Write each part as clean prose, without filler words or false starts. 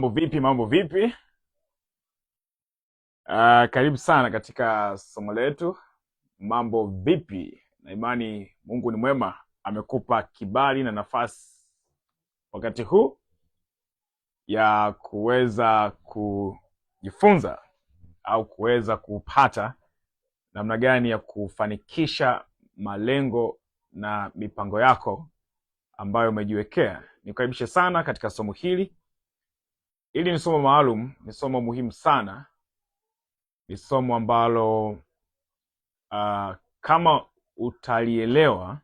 Mambo vipi? Karibu sana katika somo letu mambo vipi, na imani Mungu ni mwema, amekupa kibali na nafasi wakati huu ya kuweza kujifunza au kuweza kupata namna gani ya kufanikisha malengo na mipango yako ambayo umejiwekea. Nikukaribishe sana katika somo hili. Hili ni somo maalum, ni somo muhimu sana, ni somo ambalo kama utalielewa,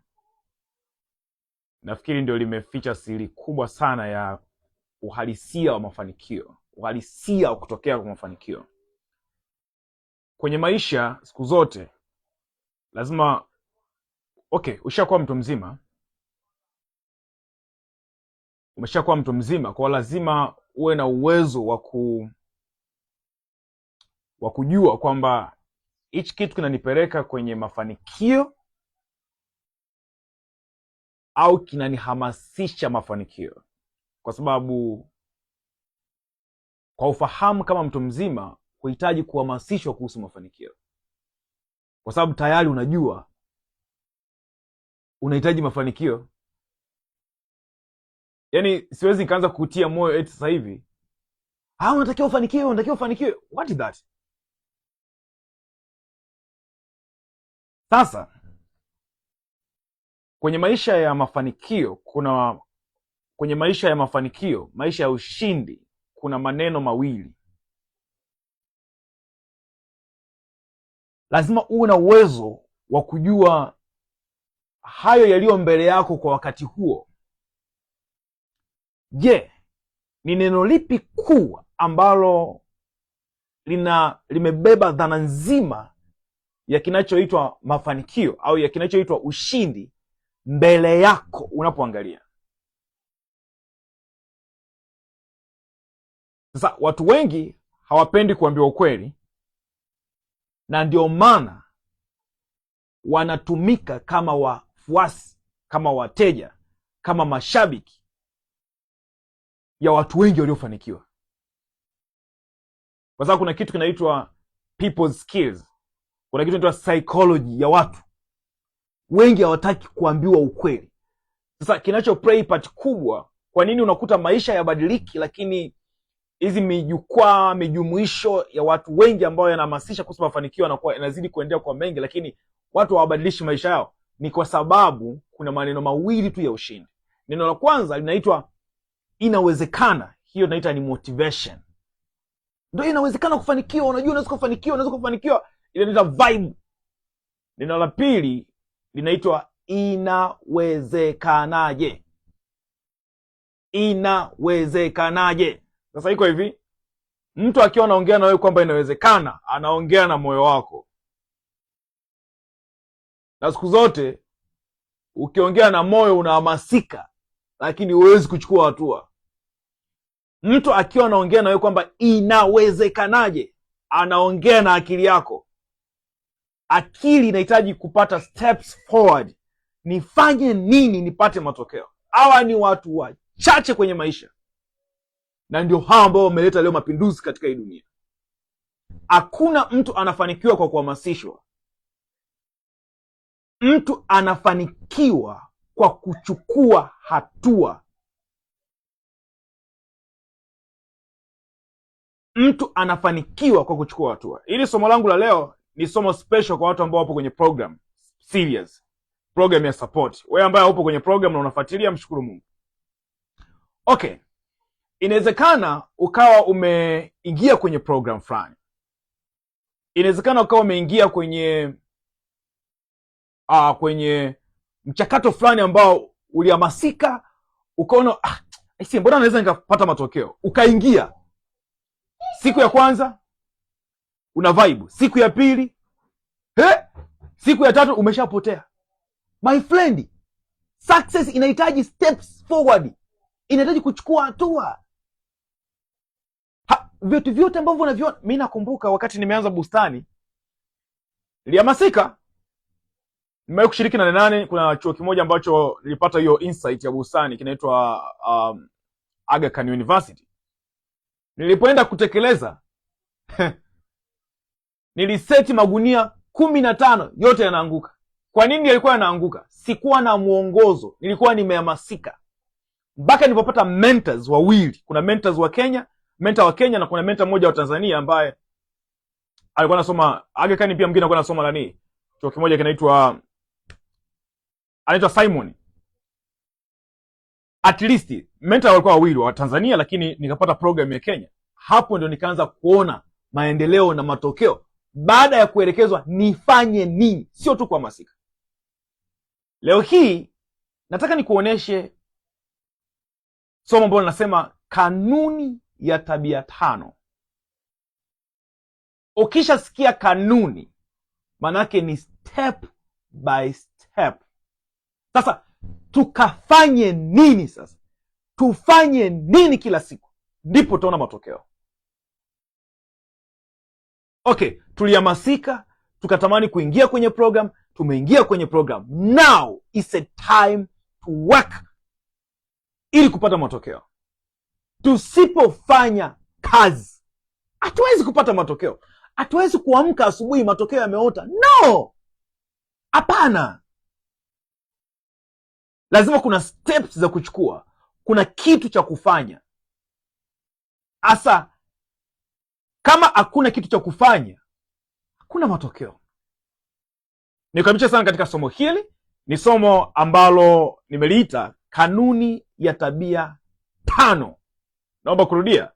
nafikiri ndio limeficha siri kubwa sana ya uhalisia wa mafanikio, uhalisia wa kutokea kwa mafanikio kwenye maisha. Siku zote lazima ushakuwa mtu mzima, umeshakuwa mtu mzima, kwa lazima uwe na uwezo wa kujua kwamba hichi kitu kinanipeleka kwenye mafanikio au kinanihamasisha mafanikio. Kwa sababu kwa ufahamu kama mtu mzima, huhitaji kuhamasishwa kuhusu mafanikio, kwa sababu tayari unajua unahitaji mafanikio. Yaani siwezi nikaanza kukutia moyo eti sasa hivi unatakiwa ufanikiwe, unatakiwa ufanikiwe. What is that? Sasa kwenye maisha ya mafanikio maisha ya ushindi, kuna maneno mawili. Lazima uwe na uwezo wa kujua hayo yaliyo mbele yako kwa wakati huo. Je, ni neno lipi kuu ambalo limebeba dhana nzima ya kinachoitwa mafanikio au ya kinachoitwa ushindi mbele yako unapoangalia? Sasa watu wengi hawapendi kuambiwa ukweli, na ndio maana wanatumika kama wafuasi, kama wateja, kama mashabiki ya watu wengi waliofanikiwa. Kwa sababu kuna kitu kinaitwa people's skills, kuna kitu kinaitwa psychology ya watu wengi. Hawataki kuambiwa ukweli. Sasa kinacho play part kubwa, kwa nini unakuta maisha yabadiliki, lakini hizi mijumuisho ya watu wengi ambao yanahamasisha kuhusu mafanikio yanakuwa yanazidi kuendelea kwa mengi, lakini watu hawabadilishi maisha yao? Ni kwa sababu kuna maneno mawili tu ya ushindi. Neno la kwanza linaitwa inawezekana. Hiyo tunaita ni motivation. Ndio, inawezekana kufanikiwa, unajua unaweza kufanikiwa, ile inaitwa vibe. Neno la pili linaitwa inawezekanaje. Inawezekanaje. Sasa iko hivi, mtu akiwa anaongea na wewe kwamba inawezekana, anaongea na moyo wako. Na siku zote ukiongea na moyo unahamasika, lakini huwezi kuchukua hatua. Mtu akiwa anaongea na wewe kwamba inawezekanaje, anaongea na akili yako. Akili inahitaji kupata steps forward. Nifanye nini nipate matokeo? Hawa ni watu wachache kwenye maisha, na ndio hawa ambao wameleta leo mapinduzi katika hii dunia. Hakuna mtu anafanikiwa kwa kuhamasishwa. Mtu anafanikiwa kwa kuchukua hatua. Mtu anafanikiwa kwa kuchukua hatua. Hili somo langu la leo ni somo special kwa watu ambao wapo kwenye program serious, program ya support. Wewe ambaye upo kwenye program na unafuatilia, mshukuru Mungu. Inawezekana ukawa umeingia kwenye program fulani. Inawezekana ukawa umeingia kwenye mchakato fulani ambao ulihamasika, ukaona mbona naweza nikapata matokeo. Ukaingia. Siku ya kwanza una vibe, siku ya pili siku ya tatu umeshapotea. My friend, success inahitaji steps forward, inahitaji kuchukua hatua. Vitu vyote ambavyo unaviona, mimi nakumbuka wakati nimeanza bustani nilihamasika. Nimewahi kushiriki na nane, kuna chuo kimoja ambacho nilipata hiyo insight ya bustani, kinaitwa Aga Khan University. Nilipoenda kutekeleza niliseti magunia 15 yote yanaanguka. Kwa nini yalikuwa yanaanguka? Sikuwa na mwongozo, nilikuwa nimehamasika. Mpaka nilipopata mentors wawili. Kuna mentors wa Kenya, mentor wa Kenya na kuna mentor mmoja wa Tanzania ambaye alikuwa anasoma Aga Khan, pia mwingine alikuwa anasoma nani? Chuo kimoja anaitwa Simon. At least mentor walikuwa wawili wa Tanzania, lakini nikapata program ya Kenya. Hapo ndio nikaanza kuona maendeleo na matokeo baada ya kuelekezwa nifanye nini, sio tu kuhamasika. Leo hii nataka nikuoneshe somo ambalo linasema kanuni ya tabia 5. Ukishasikia kanuni, manake ni step by step. Sasa tukafanye nini sasa? Tufanye nini kila siku? Ndipo utaona matokeo. Okay, tulihamasika, tukatamani kuingia kwenye program, tumeingia kwenye program. Now is a time to work ili kupata matokeo. Tusipofanya kazi, hatuwezi kupata matokeo. Hatuwezi kuamka asubuhi matokeo yameota. No! Hapana. Lazima kuna steps za kuchukua. Kuna kitu cha kufanya. Asa, kama hakuna kitu cha kufanya, hakuna matokeo. Nikukaribisha sana katika somo hili. Ni somo ambalo nimeliita kanuni ya tabia 5. Naomba kurudia.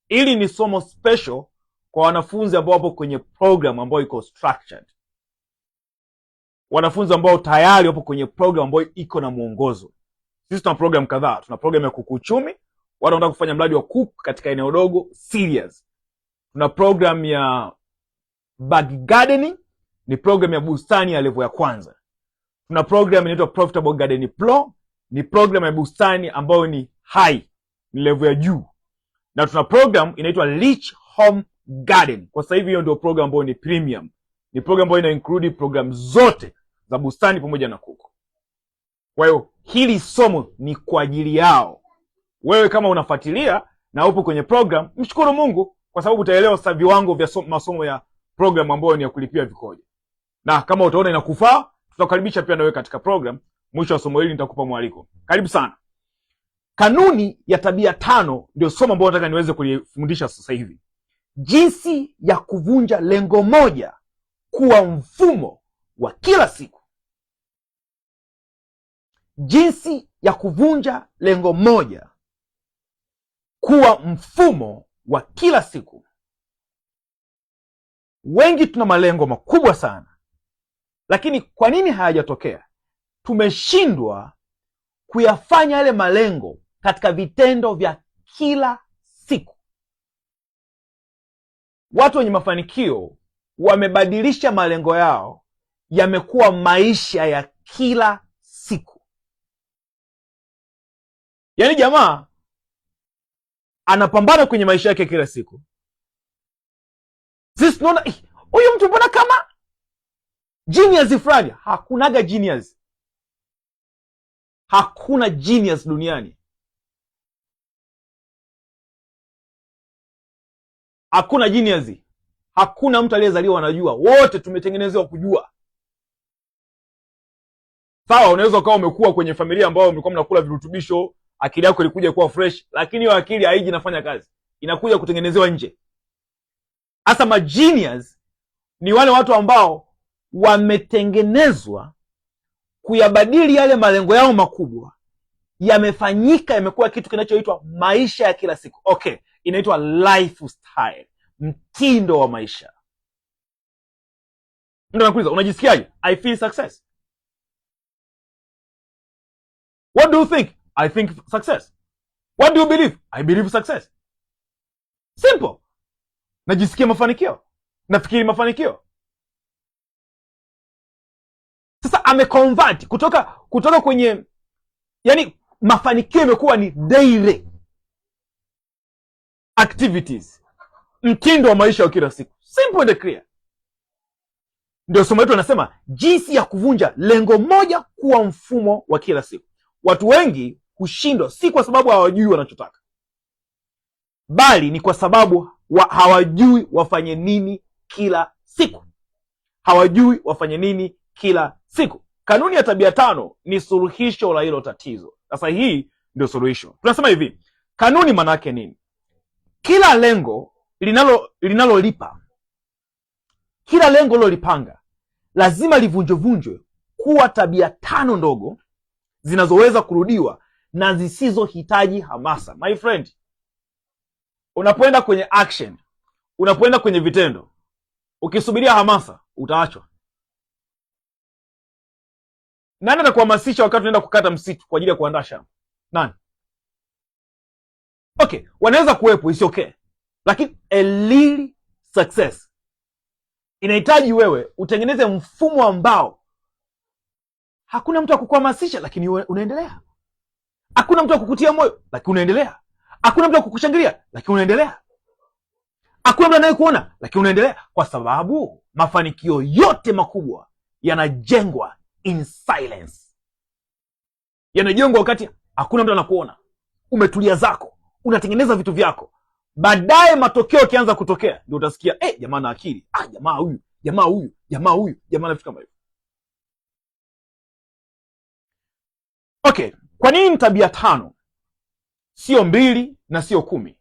Ili ni somo special kwa wanafunzi ambao wapo kwenye program ambayo iko structured. Wanafunzi ambao tayari wapo kwenye program ambayo iko na mwongozo. Sisi tuna program kadhaa. Tuna program ya kuku uchumi, watu wanataka kufanya mradi wa kuku katika eneo dogo, serious. Tuna program ya bag gardening, ni program ya bustani ya level ya kwanza. Tuna program inaitwa Profitable Garden Pro, ni program ya bustani ambayo ni high, ni level ya juu. Na tuna program inaitwa Rich Home Garden. Kwa sasa hivi hiyo ndio program ambayo ni premium. Ni program ambayo ina include program zote za bustani pamoja na kuku. Kwa hiyo hili somo ni kwa ajili yao. Wewe kama unafuatilia na upo kwenye program, mshukuru Mungu kwa sababu utaelewa sasa viwango vya masomo ya program ambayo ni ya kulipia vikoje. Na kama utaona inakufaa, tutakukaribisha pia na wewe katika program. Mwisho wa somo hili nitakupa mwaliko. Karibu sana. Kanuni ya tabia 5 ndio somo ambalo nataka niweze kulifundisha sasa hivi. Jinsi ya kuvunja lengo moja kuwa mfumo wa kila siku. Jinsi ya kuvunja lengo moja kuwa mfumo wa kila siku. Wengi tuna malengo makubwa sana, lakini kwa nini hayajatokea? Tumeshindwa kuyafanya yale malengo katika vitendo vya kila siku. Watu wenye mafanikio wamebadilisha malengo yao, yamekuwa maisha ya kila siku. Yaani jamaa anapambana kwenye maisha yake kila siku. Sisi tunaona huyu mtu mbona kama genius fulani. Hakunaga genius. Hakuna genius duniani. Hakuna genius. Hakuna mtu aliyezaliwa anajua. Wote tumetengenezewa kujua. Sawa, unaweza ukawa umekuwa kwenye familia ambayo mlikuwa mnakula virutubisho, akili yako ilikuja kuwa fresh, lakini hiyo akili haiji inafanya kazi. Inakuja kutengenezewa nje. Hasa magenius ni wale watu ambao wametengenezwa kuyabadili yale malengo yao makubwa, yamefanyika, yamekuwa kitu kinachoitwa maisha ya kila siku. Okay, inaitwa lifestyle, mtindo wa maisha. Ndio nakuuliza, unajisikiaje? I feel success. What do you think? I think success. What do you believe? I believe success. Simple. Najisikia mafanikio. Nafikiri mafanikio. Sasa ameconvert kutoka kwenye, yani mafanikio imekuwa ni daily activities, mtindo wa maisha wa kila siku. Simple and clear. Ndio somo letu anasema jinsi ya kuvunja lengo moja kuwa mfumo wa kila siku. Watu wengi hushindwa si kwa sababu hawajui wanachotaka. bali ni kwa sababu hawajui wafanye nini kila siku. Hawajui wafanye nini kila siku. Kanuni ya tabia 5 ni suluhisho la hilo tatizo. Sasa hii ndio suluhisho. Tunasema hivi, kanuni maana yake nini? Kila lengo linalolipa, kila lengo lilolipanga lazima livunjwe kuwa tabia 5 ndogo zinazoweza kurudiwa na zisizohitaji hamasa. My friend, unapoenda kwenye action, unapoenda kwenye vitendo, ukisubiria hamasa utaachwa. Nani atakuhamasisha wakati unaenda kukata msitu kwa ajili ya kuandaa shamba? Nani? Okay, wanaweza kuwepo, is okay, lakini a real success inahitaji wewe utengeneze mfumo ambao hakuna mtu akukuhamasisha lakini unaendelea. Hakuna mtu akukutia moyo lakini unaendelea. Hakuna mtu akukushangilia lakini unaendelea. Hakuna mtu anayekuona lakini unaendelea, kwa sababu mafanikio yote makubwa yanajengwa in silence. Yanajengwa wakati hakuna mtu anakuona. Umetulia zako, unatengeneza vitu vyako. Baadaye matokeo yakianza kutokea ndio utasikia jamaa na akili. Jamaa huyu, jamaa huyu, jamaa huyu, jamaa anafika mbali. Okay, kwa nini tabia 5 sio 2 na sio 10?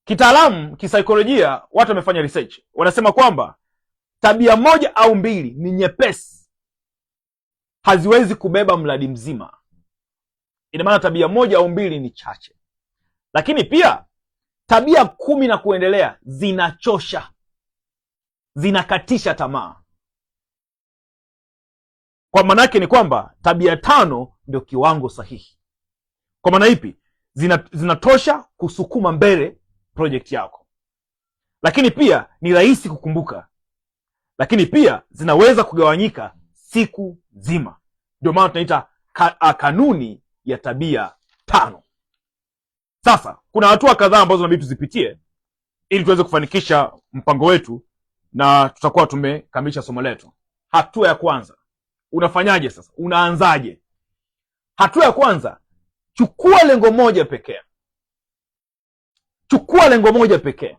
Kitaalamu, kisaikolojia, watu wamefanya research. Wanasema kwamba tabia 1 au 2 ni nyepesi, haziwezi kubeba mradi mzima. Ina maana tabia 1 au 2 ni chache. Lakini pia tabia 10 na kuendelea zinachosha, zinakatisha tamaa. Kwa maana yake ni kwamba tabia 5 ndio kiwango sahihi. Kwa maana ipi? Zinatosha kusukuma mbele project yako, lakini pia ni rahisi kukumbuka, lakini pia zinaweza kugawanyika siku nzima. Ndio maana tunaita kanuni ya tabia 5. Sasa kuna hatua kadhaa ambazo inabidi tuzipitie ili tuweze kufanikisha mpango wetu na tutakuwa tumekamilisha somo letu. Hatua ya kwanza, unafanyaje sasa? Unaanzaje? Hatua ya kwanza, chukua lengo moja pekee. Chukua lengo moja pekee.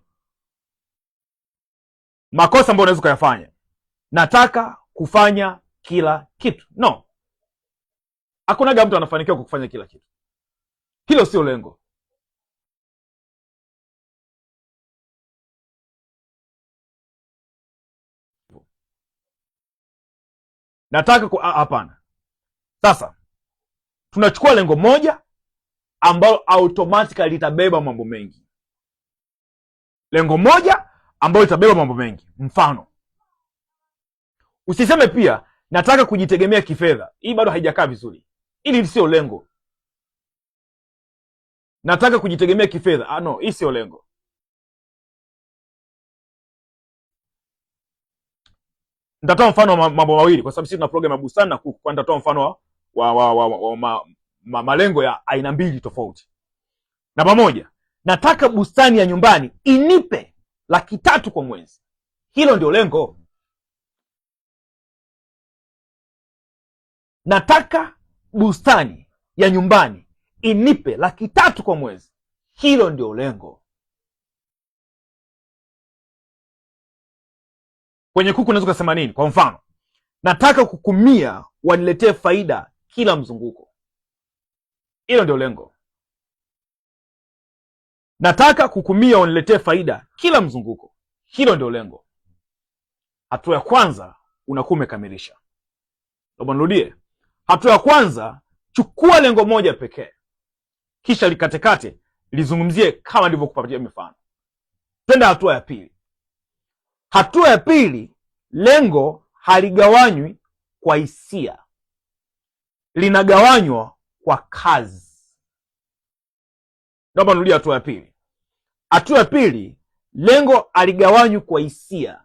Makosa ambayo unaweza kuyafanya, nataka kufanya kila kitu. No, hakunaga mtu anafanikiwa kwa kufanya kila kitu. Hilo sio lengo. Nataka hapana. Sasa tunachukua lengo moja ambalo automatically litabeba mambo mengi. Lengo moja ambalo litabeba mambo mengi. Mfano, usiseme pia nataka kujitegemea kifedha. Hii bado haijakaa vizuri. Hili sio lengo. Nataka kujitegemea kifedha. No, hii sio lengo. Nitatoa mfano wa mambo mawili kwa sababu sisi tuna program ya bustani na kuku. Kwa nitatoa mfano wa malengo ya aina mbili tofauti. Namba moja, nataka bustani ya nyumbani inipe 300,000 kwa mwezi. Hilo ndio lengo. Nataka bustani ya nyumbani inipe 300,000 kwa mwezi. Hilo ndio lengo. Kwenye kuku unaweza kusema nini? Kwa mfano, nataka kuku 100 waniletee faida kila mzunguko. Hilo ndio lengo. Nataka kuku 100 waniletee faida kila mzunguko. Hilo ndio lengo. Hatua ya kwanza unakuwa umekamilisha. Naomba nirudie. Hatua ya kwanza, chukua lengo moja pekee, kisha likatekate, lizungumzie kama nilivyokupatia mifano. Twende hatua ya pili. Hatua ya pili, lengo haligawanywi kwa hisia, linagawanywa kwa kazi. Naomba nirudie hatua ya pili. Hatua ya pili, lengo haligawanywi kwa hisia,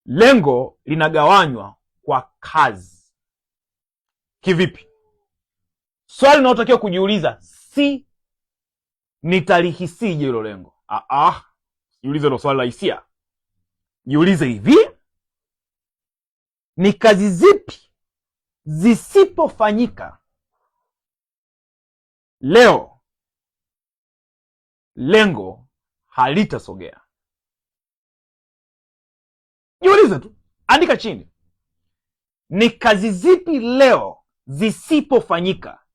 lengo linagawanywa kwa kazi. Kivipi? Swali linalotakiwa kujiuliza si nitalihisije hilo lengo. Jiulize hilo swali la hisia. Jiulize hivi, ni kazi zipi zisipofanyika leo lengo halitasogea. Jiulize tu, andika chini, ni kazi zipi leo zisipofanyika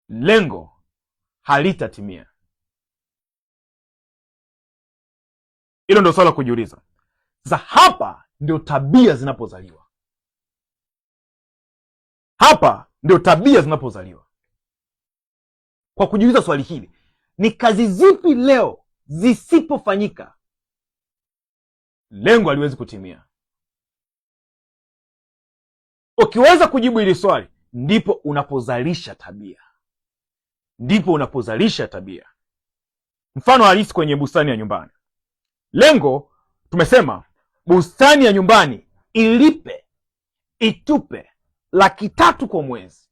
lengo halitatimia? Hilo ndio swala kujiuliza. Sasa hapa ndio tabia zinapozaliwa. Hapa ndio tabia zinapozaliwa, kwa kujiuliza swali hili, ni kazi zipi leo zisipofanyika lengo haliwezi kutimia? Ukiweza kujibu hili swali, ndipo unapozalisha tabia, ndipo unapozalisha tabia. Mfano halisi kwenye bustani ya nyumbani. Lengo tumesema bustani ya nyumbani itupe $300,000 kwa mwezi.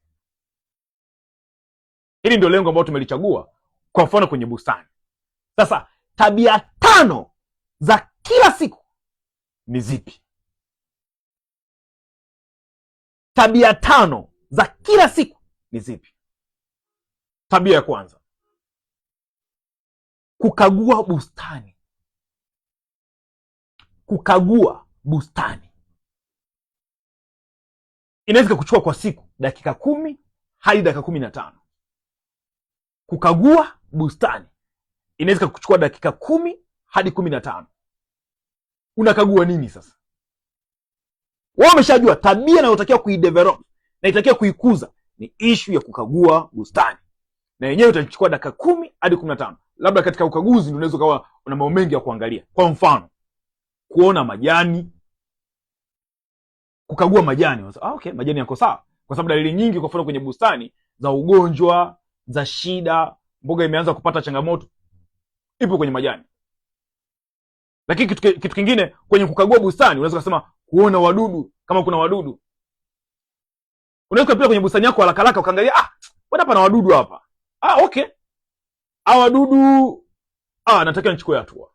Hili ndio lengo ambalo tumelichagua kwa mfano kwenye bustani. Sasa tabia 5 za kila siku ni zipi? Tabia 5 za kila siku ni zipi? Tabia ya kwanza, kukagua bustani. Kukagua bustani inaweza kuchukua kwa siku dakika 10 hadi dakika 15. Kukagua bustani inaweza kuchukua dakika 10 hadi 15. Unakagua nini sasa? Wao wameshajua tabia inayotakiwa kuidevelop na itakiwa kuikuza ni issue ya kukagua bustani, na yenyewe itachukua dakika 10 hadi 15. Labda katika ukaguzi ndio unaweza kuwa una mambo mengi ya kuangalia. Kwa mfano, kuona majani, kukagua majani. Okay, majani yako sawa, kwa sababu dalili nyingi kwa mfano kwenye bustani za ugonjwa, za shida, mboga imeanza kupata changamoto, ipo kwenye majani. Lakini kitu kingine kwenye kukagua bustani, unaweza kusema kuona wadudu, kama kuna wadudu. Unaweza kupita kwenye bustani yako haraka haraka ukaangalia, mbona hapa na wadudu hapa? Okay. Wadudu natakiwa nichukue hatua.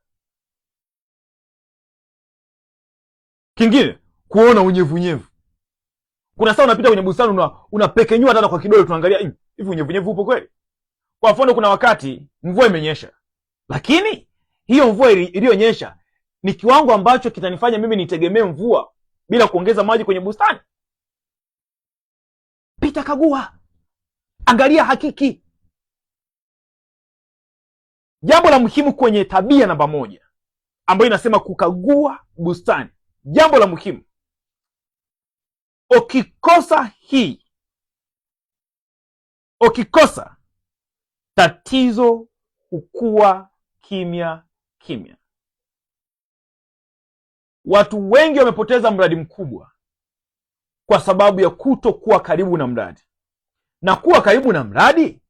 Kingine, kuona unyevunyevu. Kuna saa unapita kwenye bustani unapekenyua hata kwa kidole, tunaangalia hivi unyevunyevu upo kweli? Kwa mfano, kuna wakati mvua imenyesha, lakini hiyo mvua iliyonyesha ni kiwango ambacho kitanifanya mimi nitegemee mvua bila kuongeza maji kwenye bustani? Pita, kagua, angalia, hakiki. Jambo la muhimu kwenye tabia namba 1 ambayo inasema kukagua bustani, jambo la muhimu, ukikosa hii, ukikosa, tatizo hukua kimya kimya. Watu wengi wamepoteza mradi mkubwa kwa sababu ya kutokuwa karibu na mradi, na kuwa karibu na mradi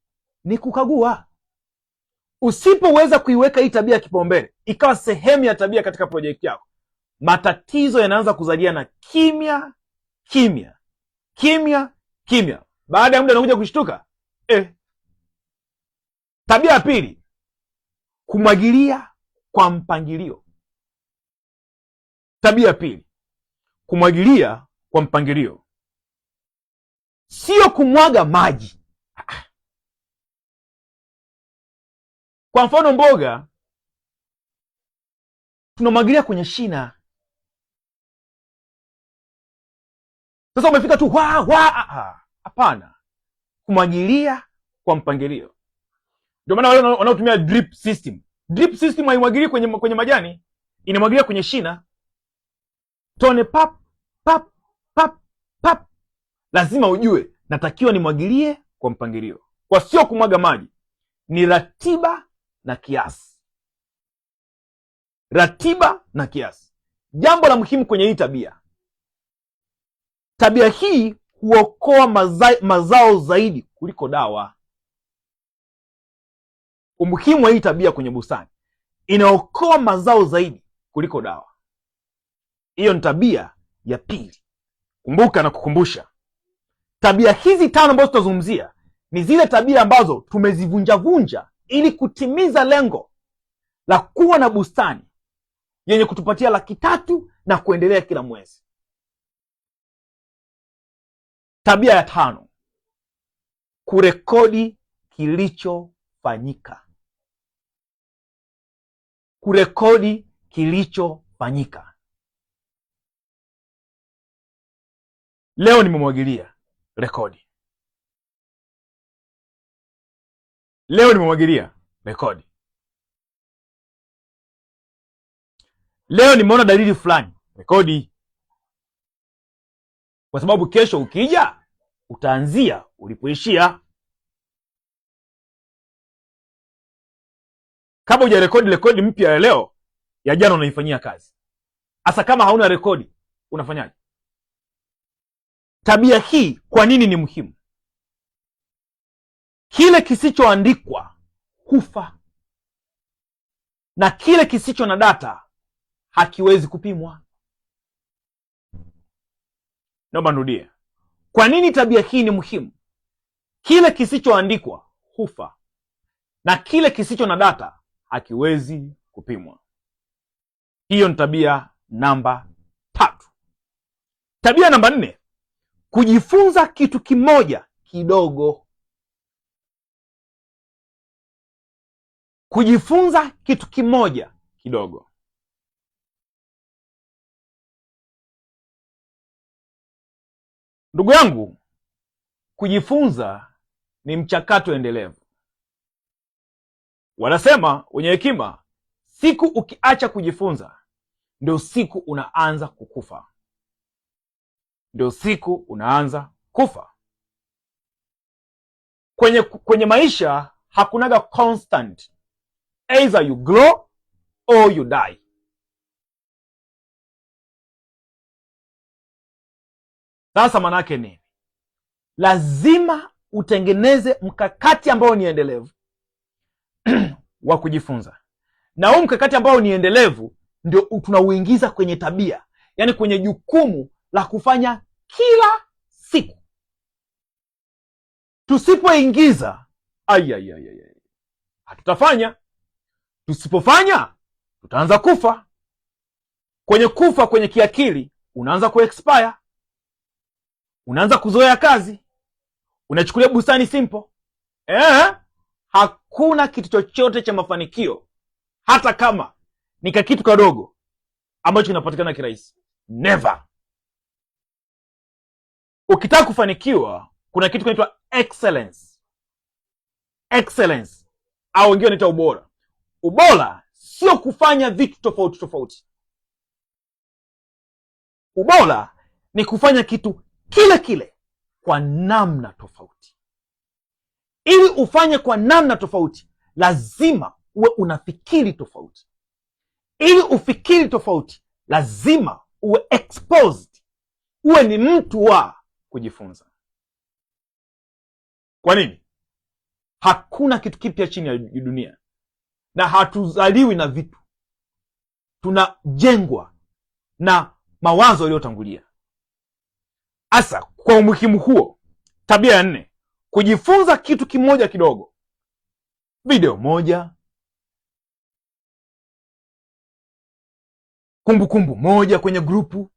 ni kukagua. Usipoweza kuiweka hii tabia kipaumbele ikawa sehemu ya tabia katika projekti yako, matatizo yanaanza kuzaliana kimya kimya kimya kimya. Baada ya muda anakuja kushtuka. Tabia ya pili, kumwagilia kwa mpangilio. Tabia ya pili, kumwagilia kwa mpangilio, sio kumwaga maji. Kwa mfano, mboga tunamwagilia kwenye shina. Sasa umefika tu hapana, kumwagilia kwa mpangilio. Ndio maana wale wanaotumia drip system haimwagilii kwenye majani, inamwagilia kwenye shina, tone pap pap pap pap. Lazima ujue natakiwa nimwagilie kwa mpangilio, kwa sio kumwaga maji. Ni ratiba na kiasi, ratiba na kiasi. Jambo la muhimu kwenye hii tabia hii huokoa mazao zaidi kuliko dawa. Umuhimu wa hii tabia kwenye bustani, inaokoa mazao zaidi kuliko dawa. Hiyo ni tabia ya pili. Kumbuka na kukumbusha, tabia hizi 5 ambazo tutazungumzia ni zile tabia ambazo tumezivunjavunja ili kutimiza lengo la kuwa na bustani yenye kutupatia $300,000 na kuendelea kila mwezi. Tabia ya 5, kurekodi kilichofanyika. kilichofanyika. Kurekodi kilichofanyika. Leo nimemwagilia rekodi. Leo nimemwagilia rekodi. Leo nimeona dalili fulani, rekodi. Kwa sababu kesho ukija utaanzia ulipoishia. Kama hujarekodi rekodi mpya ya leo, ya jana unaifanyia kazi. Hasa kama hauna rekodi, unafanyaje? Tabia hii kwa nini ni muhimu? Kile kisichoandikwa hufa, na kile kisicho na data hakiwezi kupimwa. Naomba nirudie. Kwa nini tabia hii ni muhimu? Kile kisichoandikwa hufa, na kile kisicho na data hakiwezi kupimwa. Hiyo ni tabia namba 3. Tabia namba 4, kujifunza kitu kimoja kidogo. Kujifunza kitu kimoja kidogo. Ndugu yangu, kujifunza ni mchakato endelevu. Wanasema wenye hekima, siku ukiacha kujifunza ndio siku unaanza kukufa. Ndio siku unaanza kufa. Kwenye maisha hakunaga constant. Either you grow or you die. Sasa manake nini? Lazima utengeneze mkakati ambao ni endelevu wa kujifunza. Na huu mkakati ambao ni endelevu ndio tunauingiza kwenye tabia, yaani kwenye jukumu la kufanya kila siku. Tusipoingiza hatutafanya. Tusipofanya tutaanza kufa. Kufa kwenye kiakili, unaanza kuexpire. Unaanza kuzoea kazi, unachukulia bustani simple. Hakuna kitu chochote cha mafanikio, hata kama ni kitu kadogo, ambacho kinapatikana kirahisi. Never. Ukitaka kufanikiwa, kuna kitu kinaitwa excellence. Excellence au wengine wanaita ubora. Ubora sio kufanya vitu tofauti tofauti. Ubora ni kufanya kitu kile kile kwa namna tofauti. Ili ufanye kwa namna tofauti, lazima uwe unafikiri tofauti. Ili ufikiri tofauti, lazima uwe exposed, uwe ni mtu wa kujifunza. Kwa nini? Hakuna kitu kipya chini ya dunia, na hatuzaliwi na vitu. Tunajengwa na mawazo yaliyotangulia. Asa kwa umuhimu huo, tabia ya 4, kujifunza kitu kimoja kidogo. Video moja, kumbukumbu moja kwenye grupu.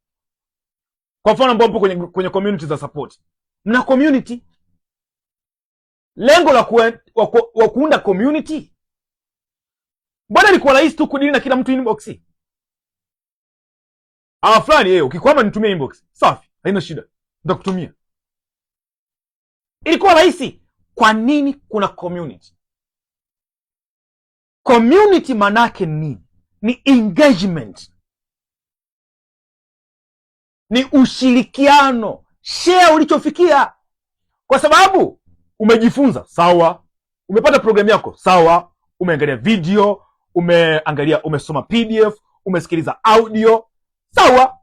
Kwa mfano ambao mpo kwenye community za support. Mna community. Lengo la kuunda community, mbona ilikuwa rahisi tu kudili na kila mtu inbox? Fulani ukikwama nitumie inbox. Safi, haina shida, nitakutumia. Ilikuwa rahisi. Kwa nini kuna community? Community manake nini? Ni engagement, ni ushirikiano. Share ulichofikia. Kwa sababu umejifunza, sawa. Umepata programu yako, sawa. Umeangalia video, umesoma PDF, umesikiliza audio, sawa.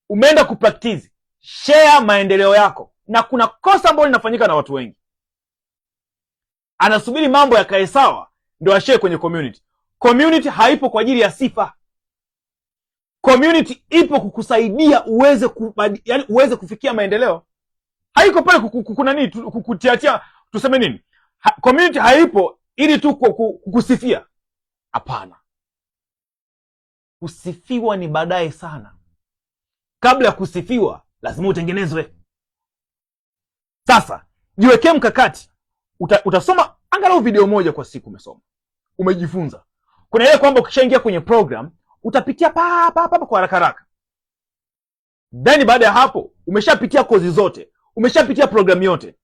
Umeenda kupractice. Share maendeleo yako. Na kuna kosa ambalo linafanyika na watu wengi. Anasubiri mambo yakae sawa ndio ashare kwenye community. Community haipo kwa ajili ya sifa. Community ipo kukusaidia uweze kufikia maendeleo. Haiko pale kuna nini kukutiatia tuseme nini? Community haipo ili tu kukusifia. Hapana. Kusifiwa ni baadaye sana. Kabla ya kusifiwa lazima utengenezwe. Sasa jiwekee mkakati. Utasoma angalau video moja kwa siku umesoma, umejifunza. Kuna ile kwamba ukishaingia kwenye program utapitia pa kwa haraka, then baada ya hapo umeshapitia kozi zote, umeshapitia programu yote.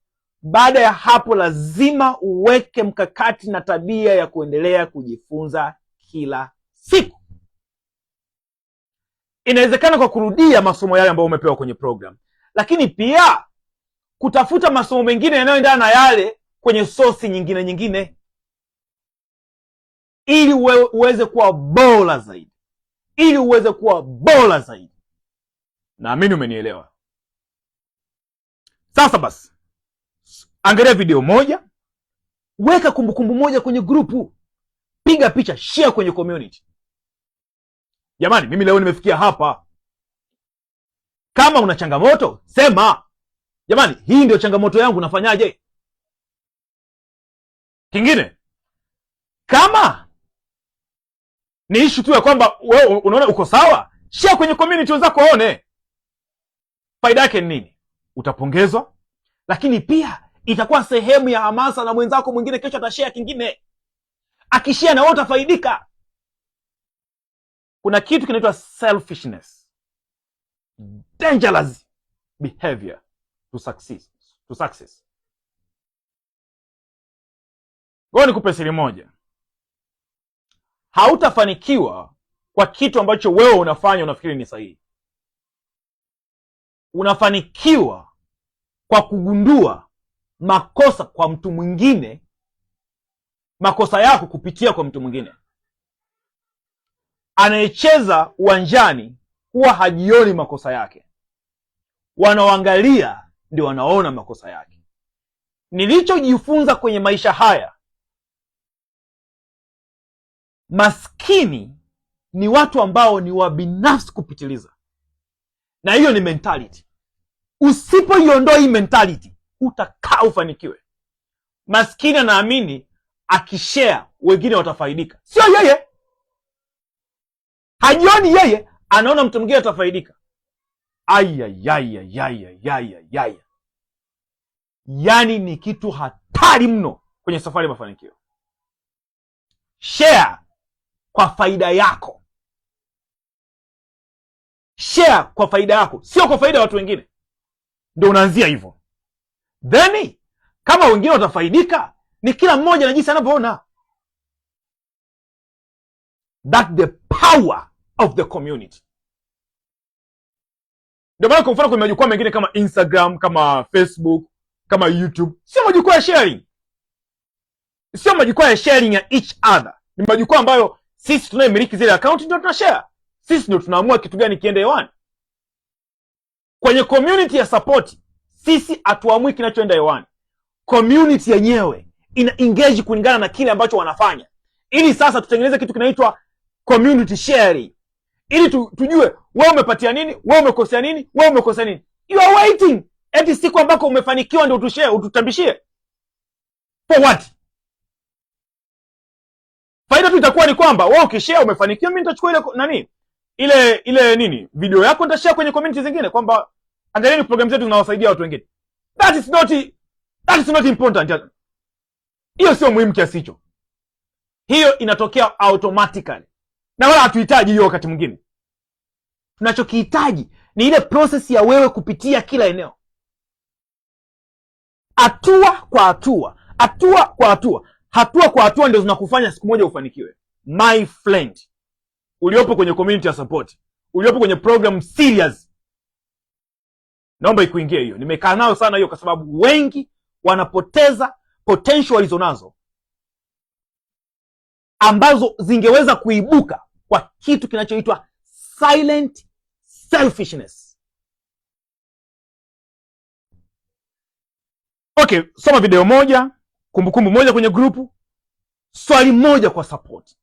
Baada ya hapo lazima uweke mkakati na tabia ya kuendelea kujifunza kila siku. Inawezekana kwa kurudia masomo yale ambayo umepewa kwenye program, lakini pia kutafuta masomo mengine yanayoendana na yale kwenye sosi nyingine, ili uweze kuwa bora zaidi, Naamini umenielewa. Sasa basi, angalia video moja, weka kumbukumbu moja kwenye grupu, piga picha, share kwenye community. Jamani, mimi leo nimefikia hapa. Kama una changamoto sema, jamani, hii ndio changamoto yangu, nafanyaje? Kingine, kama ni issue tu ya kwamba wewe unaona uko sawa, share kwenye community wenzako waone. Faida yake ni nini? Utapongezwa, lakini pia itakuwa sehemu ya hamasa, na mwenzako mwingine kesho atashare kingine. Akishare na wewe utafaidika. Kuna kitu kinaitwa selfishness, dangerous behavior to success. Ngoja nikupe siri moja. Hautafanikiwa kwa kitu ambacho wewe unafanya unafikiri ni sahihi. Unafanikiwa kwa kugundua makosa kwa mtu mwingine, makosa yako kupitia kwa mtu mwingine. Anayecheza uwanjani huwa hajioni makosa yake, wanaoangalia ndio wanaona makosa yake. Nilichojifunza kwenye maisha haya, maskini ni watu ambao ni wabinafsi kupitiliza, na hiyo ni mentality. Usipoiondoa hii mentality, utakaa ufanikiwe. Maskini anaamini akishare wengine watafaidika, sio yeye. Hajioni yeye, anaona mtu mwingine atafaidika. Yani ni kitu hatari mno kwenye safari ya mafanikio. Share kwa faida yako, share kwa faida yako, sio kwa faida ya watu wengine. Ndio unaanzia hivyo, then kama wengine watafaidika, ni kila mmoja na jinsi anavyoona. That's the power of the community. Ndio maana kwa mfano kwenye majukwaa mengine kama Instagram, kama Facebook, kama YouTube, sio majukwaa ya sharing, sio majukwaa ya sharing ya each other. Ni majukwaa ambayo sisi tunayemiliki zile account ndio tunashare. Sisi ndio tunaamua kitu gani kiende hewani. Kwenye community ya support, sisi hatuamui kinachoenda hewani. Community yenyewe ina engage kulingana na kile ambacho wanafanya, ili sasa tutengeneze kitu kinaitwa community sharing, ili tujue wewe umepatia nini, wewe umekosea nini, wewe umekosea nini. You are waiting eti siku ambako umefanikiwa ndio utushare, ututambishie. For what? Faida tu itakuwa ni kwamba wewe ukishare umefanikiwa, mimi nitachukua ile nini video yako nitashare kwenye community zingine kwamba angalieni program zetu zinawasaidia watu wengine. That is not important. Hiyo sio muhimu kiasi hicho. Hiyo inatokea automatically, na wala hatuhitaji hiyo. Wakati mwingine tunachokihitaji ni ile process ya wewe kupitia kila eneo, hatua kwa hatua ndio zinakufanya siku moja ufanikiwe. My friend, uliopo kwenye community ya support, uliopo kwenye program serious, naomba ikuingie hiyo. Nimekaa nayo sana hiyo, kwa sababu wengi wanapoteza potential walizonazo ambazo zingeweza kuibuka kwa kitu kinachoitwa silent selfishness. Okay, soma video moja, kumbukumbu moja kwenye grupu, swali moja kwa support.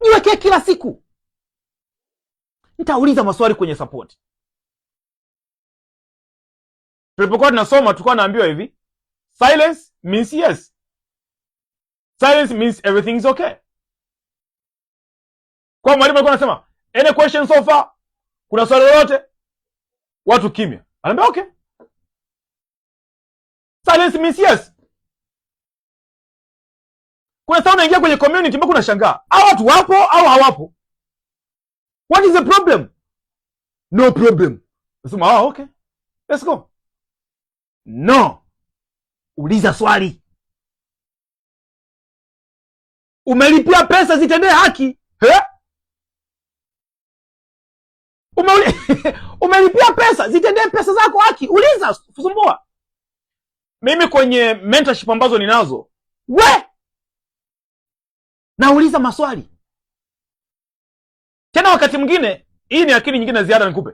Niwekee kila siku. Nitauliza maswali kwenye support. Tulipokuwa tunasoma tulikuwa naambiwa hivi, silence means yes. Silence means everything is okay. Kwa mwalimu alikuwa anasema, any question so far? Kuna swali lolote? Watu kimya. Anaambia okay. Silence means yes. Kuna saa unaingia kwenye community mpaka unashangaa, hao watu wapo au hawapo? What is the problem? No problem. Nasema okay, let's go. No, uliza swali. Umelipia pesa zitendee haki? Umelipia pesa zitendee pesa zako haki? Uliza, fusumbua. Mimi kwenye mentorship ambazo ninazo, nauliza maswali. Tena wakati mwingine, hii ni akili nyingine ziada nikupe.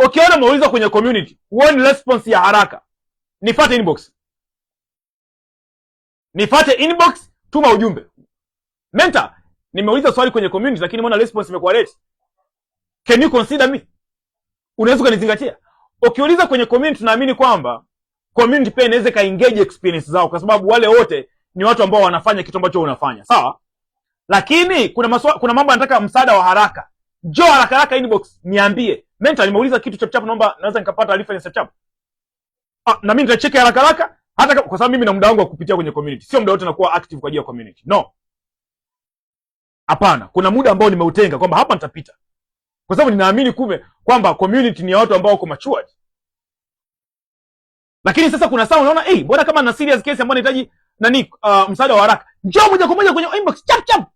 Ukiona umeuliza kwenye community, uone response ya haraka, nifuate inbox. Tuma ujumbe. Mentor, nimeuliza swali kwenye community lakini mbona response imekuwa late? Can you consider me? Unaweza kunizingatia? Ukiuliza kwenye community, tunaamini kwamba community pia inaweza ka engage experience zao, kwa sababu wale wote ni watu ambao wanafanya kitu ambacho unafanya. Sawa? Lakini kuna mambo yanataka msaada wa haraka. Njoo haraka inbox, niambie. Mentor, nimeuliza kitu chap chap, naomba naweza nikapata taarifa chap chap. Na mimi nitacheki haraka hata kwa sababu mimi na muda wangu wa kupitia kwenye community. Sio muda wote nakuwa active kwa ajili ya community. No. Hapana, kuna muda ambao nimeutenga kwamba hapa nitapita. Kwa sababu ninaamini kwamba community ni watu ambao wako matured. Lakini sasa kuna saa unaona, bora kama na serious case ambayo inahitaji msaada wa haraka, njoo moja kwa moja kwenye inbox chap chap.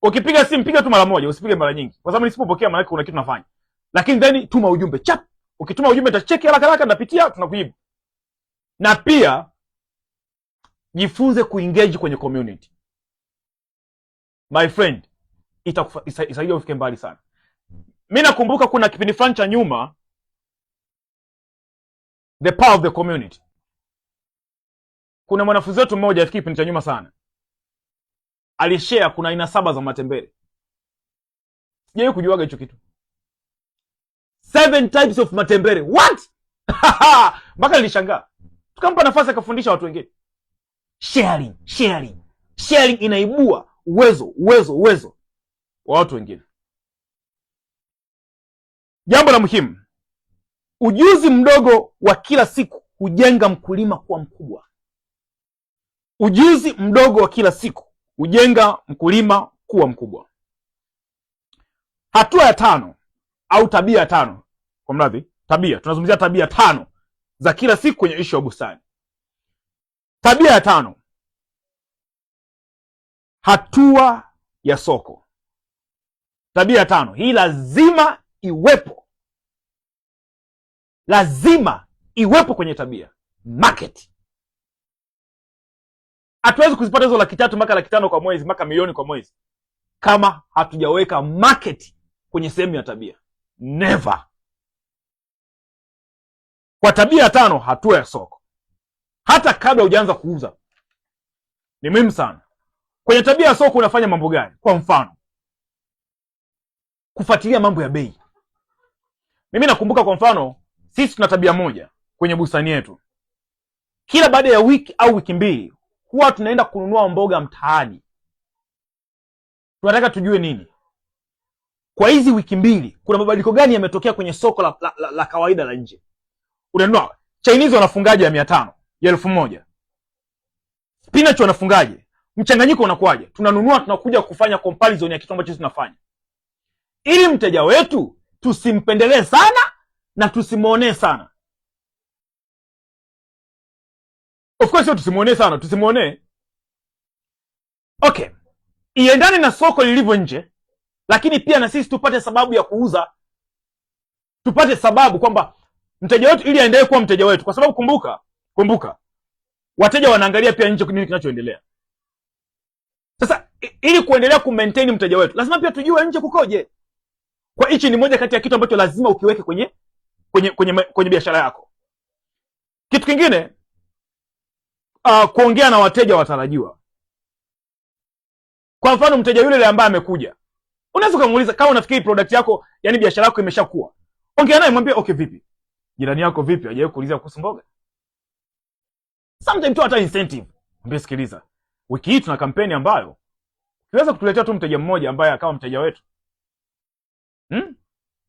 Ukipiga simu piga tu mara moja, usipige mara nyingi. Kwa sababu nisipopokea maana kuna kitu nafanya. Lakini then tuma ujumbe chap. Ukituma ujumbe nitacheki haraka napitia, tunakujibu. Na pia jifunze kuengage kwenye community. My friend, itasaidia ufike mbali sana. Mimi nakumbuka kuna kipindi fulani cha nyuma, the power of the community. Kuna mwanafunzi wetu mmoja afikiri kipindi cha nyuma sana, alishare kuna aina 7 za matembele. Sijawahi kujuaga hicho kitu. 7 types of matembele. What? Mpaka nilishangaa. Tukampa nafasi akafundisha watu wengine. Sharing inaibua uwezo wa watu wengine. Jambo la muhimu, ujuzi mdogo wa kila siku hujenga mkulima kuwa mkubwa. Ujuzi mdogo wa kila siku hujenga mkulima kuwa mkubwa. Hatua ya 5 au tabia ya 5, kwa mradhi, tunazungumzia tabia 5 za kila siku kwenye ishu ya bustani. Tabia ya 5, hatua ya soko. Tabia ya 5 hii lazima iwepo kwenye tabia. Market. Hatuwezi kuzipata hizo 300,000 mpaka 500,000 kwa mwezi, mpaka milioni kwa mwezi, kama hatujaweka market kwenye sehemu ya tabia. Never. Kwa tabia ya 5, hatua ya soko, hata kabla hujaanza kuuza, ni muhimu sana. Kwenye tabia ya soko unafanya mambo gani? Kwa mfano, kufuatilia mambo ya bei. Mimi nakumbuka kwa mfano, sisi tuna tabia moja kwenye bustani yetu. Kila baada ya wiki au wiki mbili huwa tunaenda kununua mboga mtaani. Tunataka tujue nini kwa hizi wiki mbili, kuna mabadiliko gani yametokea kwenye soko la kawaida la nje. Unanunua Chinese wanafungaje ya 500, ya 1000? Spinach wanafungaje? Mchanganyiko unakuaje? Tunanunua, tunakuja kufanya comparison ya kitu ambacho tunafanya, ili mteja wetu tusimpendelee sana na tusimuonee sana. Of course tusimuonee sana, tusimuonee. Okay, iendane na soko lilivyo nje, lakini pia na sisi tupate sababu ya kuuza. Tupate sababu kwamba mteja wetu, ili aendelee kuwa mteja wetu, kwa sababu kumbuka wateja wanaangalia pia nje nini kinachoendelea. Sasa ili kuendelea kumaintain mteja wetu, lazima pia tujue nje kukoje. Kwa hichi ni moja kati ya kitu ambacho lazima ukiweke kwenye biashara yako. Kitu kingine, kuongea na wateja watarajiwa. Kwa mfano, mteja yule ambaye amekuja, unaweza kumuuliza kama unafikiri product yako, yani biashara yako imeshakuwa. Ongea naye, mwambie okay, vipi? Jirani yako vipi? Hajawahi kuuliza kuhusu mboga? Sometimes tu hata incentive. Mwambie sikiliza, wiki hii tuna kampeni ambayo ukiweza kutuletea tu mteja mmoja ambaye akawa mteja wetu,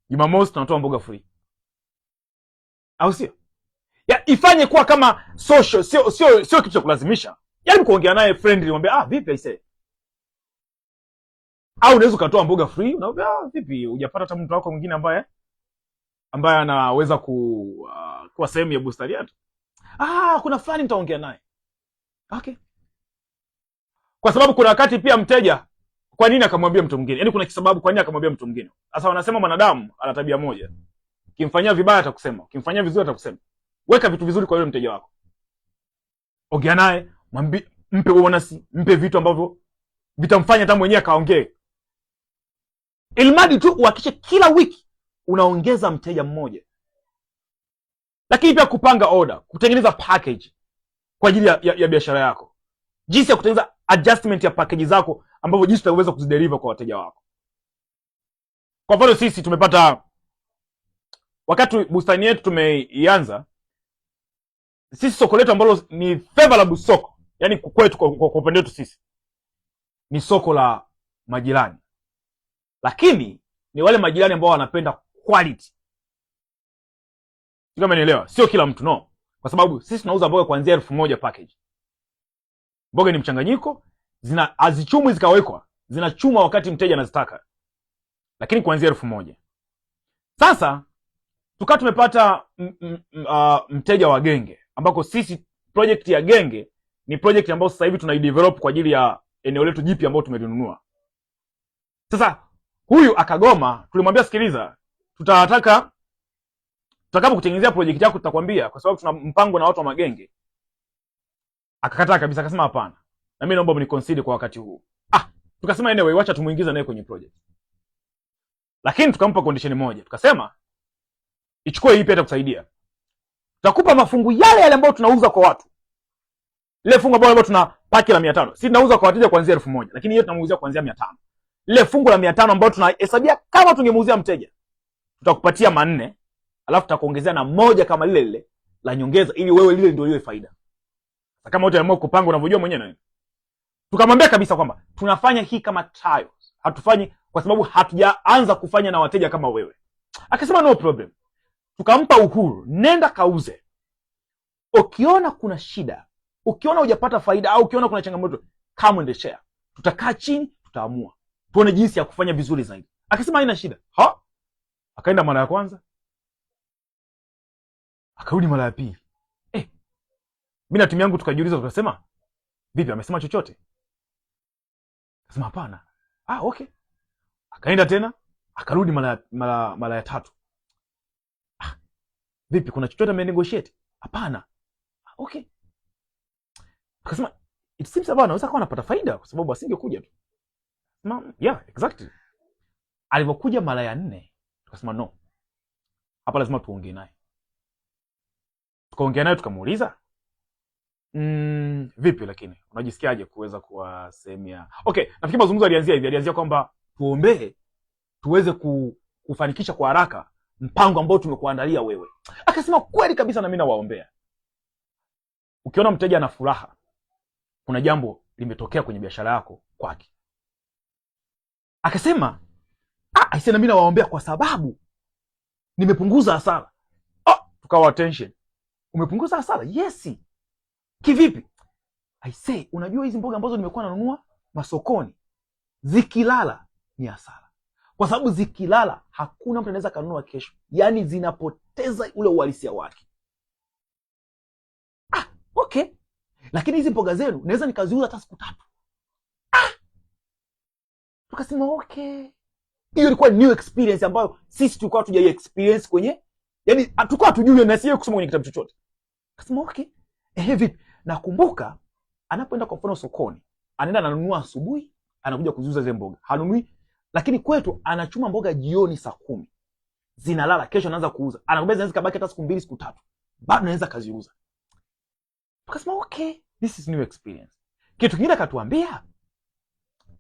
Jumamosi tunatoa mboga free. Au sio? Ya ifanye kuwa kama social, sio kitu cha kulazimisha. Yaani kuongea naye friendly, mwambie vipi aisee. Au unaweza ukatoa mboga free, unaambia vipi, hujapata hata mtu wako mwingine ambaye anaweza kuwa sehemu ya bustani yetu? Kuna fulani nitaongea naye. Okay. Kwa sababu kuna wakati pia mteja, kwa nini akamwambia mtu mwingine? Yaani kuna kisababu kwa nini akamwambia mtu mwingine. Sasa wanasema mwanadamu ana tabia moja. Ukimfanyia vibaya atakusema, ukimfanyia vizuri atakusema. Weka vitu vizuri kwa yule mteja wako. Ongea naye, mpe bonus, mpe vitu ambavyo vitamfanya hata mwenyewe akaongee. Ilmadi tu uhakikishe kila wiki unaongeza mteja mmoja. Lakini pia kupanga order, kutengeneza package kwa ajili ya biashara yako. Jinsi ya kutengeneza adjustment ya package zako ambavyo jinsi utaweza kuzideliver kwa wateja wako. Kwa mfano sisi tumepata, wakati bustani yetu tumeianza, sisi soko letu ambalo ni favorable soko, yani kwetu kwa upande wetu sisi, ni soko la majirani. Lakini ni wale majirani ambao wanapenda quality. Kama nielewa, sio kila mtu, no. Kwa sababu sisi tunauza mboga kuanzia 1000 package. Mboga ni mchanganyiko, hazichumwi zikawekwa, zinachuma wakati mteja anazitaka. Lakini kuanzia 1000. Sasa tukawa tumepata mteja wa Genge, ambako sisi project ya Genge ni project ambayo sasa hivi tunaidevelop kwa ajili ya eneo letu jipya ambalo tumelinunua. Sasa huyu akagoma, tulimwambia sikiliza, tutakapo kutengenezea project yako tutakwambia, kwa sababu tuna mpango na watu wa Magenge. Akakataa kabisa, akasema hapana, na mimi naomba mniconsider kwa wakati huu. Tukasema anyway, wacha tumuingiza naye kwenye project. Lakini tukampa condition moja, tukasema ichukue hii pia itakusaidia. Tutakupa mafungu yale ambayo tunauza kwa watu. Ile fungu ambalo tuna paki la 500. Sisi tunauza kwa wateja kuanzia 1000, lakini yeye tunamuuzia kuanzia 500. Ile fungu la 500 ambalo tunahesabia kama tungemuuzia mteja, tutakupatia 4, alafu tutakuongezea na moja kama lile la nyongeza, ili wewe lile ndio liwe faida. Sasa kama wote wameamua kupanga unavyojua mwenyewe na. Tukamwambia kabisa kwamba tunafanya hii kama trials. Hatufanyi kwa sababu hatujaanza kufanya na wateja kama wewe. Akasema no problem. Tukampa uhuru, nenda kauze. Ukiona kuna shida, ukiona hujapata faida au ukiona kuna changamoto, come and share. Tutakaa chini, tutaamua. Tuone jinsi ya kufanya vizuri zaidi. Akasema haina shida. Akaenda mara ya kwanza. Akarudi mara ya pili. Mimi na timu yangu tukajiuliza, tukasema, vipi, amesema chochote? Akasema hapana. Okay. Akaenda tena, akarudi mara ya tatu. Vipi, kuna chochote amenegotiate? Hapana. Okay. Akasema it seems bwana anaweza kuwa anapata faida kwa sababu asingekuja tu. Yeah, exactly. Alipokuja mara ya 4, tukasema no. Hapa lazima tuongee naye. Tukaongea naye tukamuuliza, vipi lakini unajisikiaje kuweza kuwa sehemu ya nafikiri mazungumzo alianzia kwamba tuombee tuweze kufanikisha kwa haraka mpango ambao tumekuandalia wewe. Akasema kweli kabisa, na mimi nawaombea. Ukiona mteja ana furaha, kuna jambo limetokea kwenye biashara yako kwake. Akasema aisee, na mimi nawaombea kwa sababu nimepunguza hasara. Tukawa attention. Umepunguza hasara? Yes. Kivipi? Aisee, unajua hizi mboga ambazo nimekuwa nanunua masokoni zikilala ni hasara. Kwa sababu zikilala hakuna mtu anaweza kanunua kesho. Yaani zinapoteza ule uhalisia wake. Okay. Lakini hizi mboga zenu naweza nikaziuza hata siku 3. Tukasema okay. Hiyo ilikuwa new experience ambayo sisi tulikuwa tujai experience kwenye, yaani tulikuwa tujui na sio kusoma kwenye kitabu chochote. Tukasema okay. Vipi? Nakumbuka anapoenda kwa mfano sokoni, anaenda ananunua asubuhi, anakuja kuziuza zile mboga. Hanunui, lakini kwetu anachuma mboga jioni saa 10. Zinalala, kesho anaanza kuuza. Anakuambia zinaweza kabaki hata siku 2, siku 3. Bado anaweza kaziuza. Tukasema okay, this is new experience. Kitu kingine akatuambia,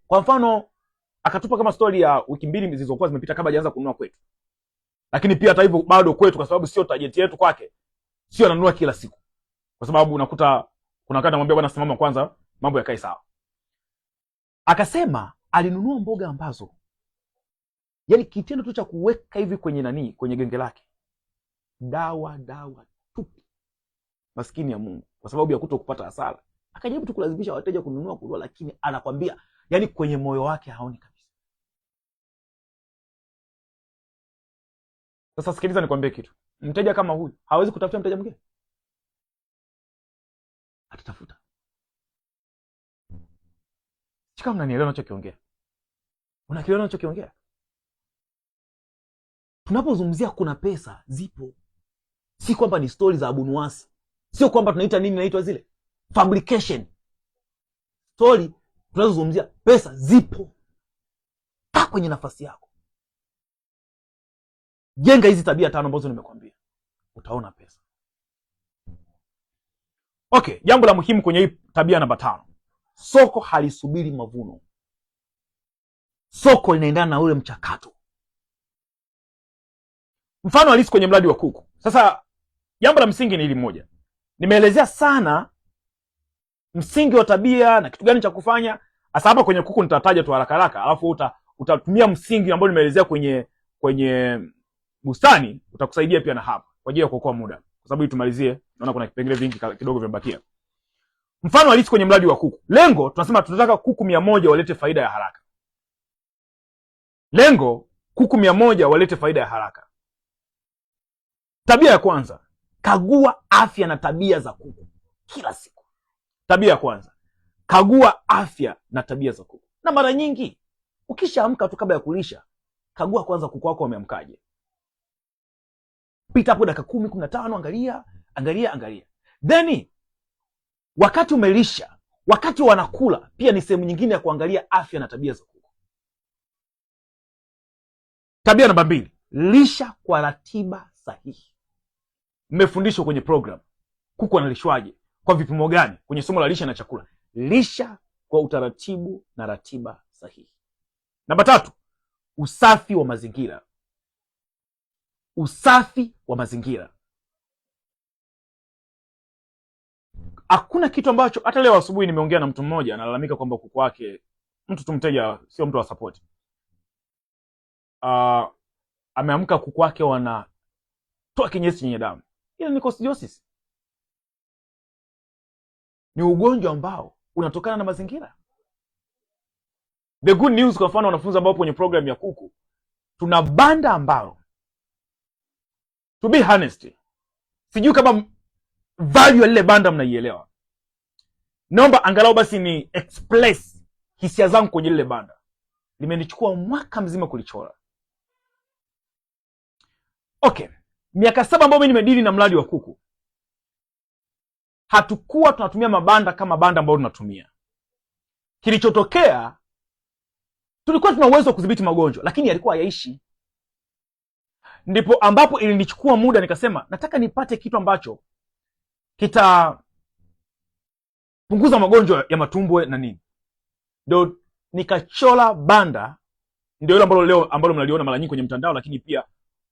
kwa mfano akatupa kama story ya wiki 2 zilizokuwa zimepita kabla hajaanza kununua kwetu. Lakini pia hata hivyo bado kwetu, kwa sababu sio target yetu kwake, sio ananunua kila siku. Kwa sababu unakuta kuna wakati anamwambia bwana, simama kwanza mambo yakae sawa. Akasema alinunua mboga ambazo, yaani kitendo tu cha kuweka hivi kwenye genge lake, dawa tupu. Maskini ya Mungu, kwa sababu ya kutokupata hasara, akajaribu tu kulazimisha wateja kununua, lakini anakwambia yani kwenye moyo wake haoni kabisa. Sasa sikiliza nikwambie kitu. Mteja kama huyu hawezi kutafuta mteja mwingine? Atatafuta. Kama unanielewa ninachokiongea. Unakielewa ninachokiongea? Tunapozungumzia kuna pesa zipo. Si kwamba ni stori za abunuasi. Sio kwamba tunaita nini naitwa zile fabrication. Stori tunazozungumzia pesa zipo. Kaa kwenye nafasi yako. Jenga hizi tabia 5 ambazo nimekwambia. Utaona pesa. Okay, jambo la muhimu kwenye hii tabia namba 5. Soko halisubiri mavuno. Soko linaendana na ule mchakato. Mfano halisi kwenye mradi wa kuku. Sasa jambo la msingi ni hili moja. Nimeelezea sana msingi wa tabia na kitu gani cha kufanya. Hasa hapa kwenye kuku nitataja tu haraka haraka, alafu utatumia msingi ambao nimeelezea kwenye bustani, utakusaidia pia na hapa kwa ajili ya kuokoa muda. Kwa sababu tumalizie, naona kuna vipengele vingi kidogo vimebakia. Mfano halisi kwenye mradi wa kuku. Lengo tunasema tunataka kuku 100 walete faida ya haraka. Lengo kuku 100 walete faida ya haraka. Tabia ya kwanza, kagua afya na tabia za kuku kila siku. Tabia ya kwanza, kagua afya na tabia za kuku. Na mara nyingi ukishaamka tu kabla ya kulisha, kagua kwanza kuku wako wameamkaje. Pita hapo dakika 10-15, angalia. Then wakati umelisha, wakati wanakula, pia ni sehemu nyingine ya kuangalia afya na tabia za kuku. Tabia namba 2, lisha kwa ratiba sahihi. Mmefundishwa kwenye program kuku analishwaje, kwa vipimo gani, kwenye somo la lisha na chakula. Lisha kwa utaratibu na ratiba sahihi. Namba 3, usafi wa mazingira. Usafi wa mazingira. Hakuna kitu ambacho, hata leo asubuhi nimeongea na mtu mmoja analalamika kwamba kuku wake, mtu tu mteja, sio mtu wa support. Ameamka kuku wake wanatoa kinyesi chenye damu. Ile ni coccidiosis. Ni ugonjwa ambao unatokana na mazingira. The good news, kwa mfano wanafunzi ambao kwenye program ya kuku, tuna banda ambalo, to be honest, sijui kama value ya lile banda mnaielewa. Naomba angalau basi ni express hisia zangu kwenye lile banda. Limenichukua mwaka mzima kulichora. Okay, miaka 7 ambayo mimi nimedili na mradi wa kuku, hatukuwa tunatumia mabanda kama banda ambayo tunatumia. Kilichotokea, tulikuwa tuna uwezo wa kudhibiti magonjwa, lakini yalikuwa hayaishi. Ndipo ambapo ilinichukua muda, nikasema nataka nipate kitu ambacho kitapunguza magonjwa ya matumbo na nini. Ndio nikachola banda, ndio ile ambalo mnaliona mara nyingi kwenye mtandao, lakini pia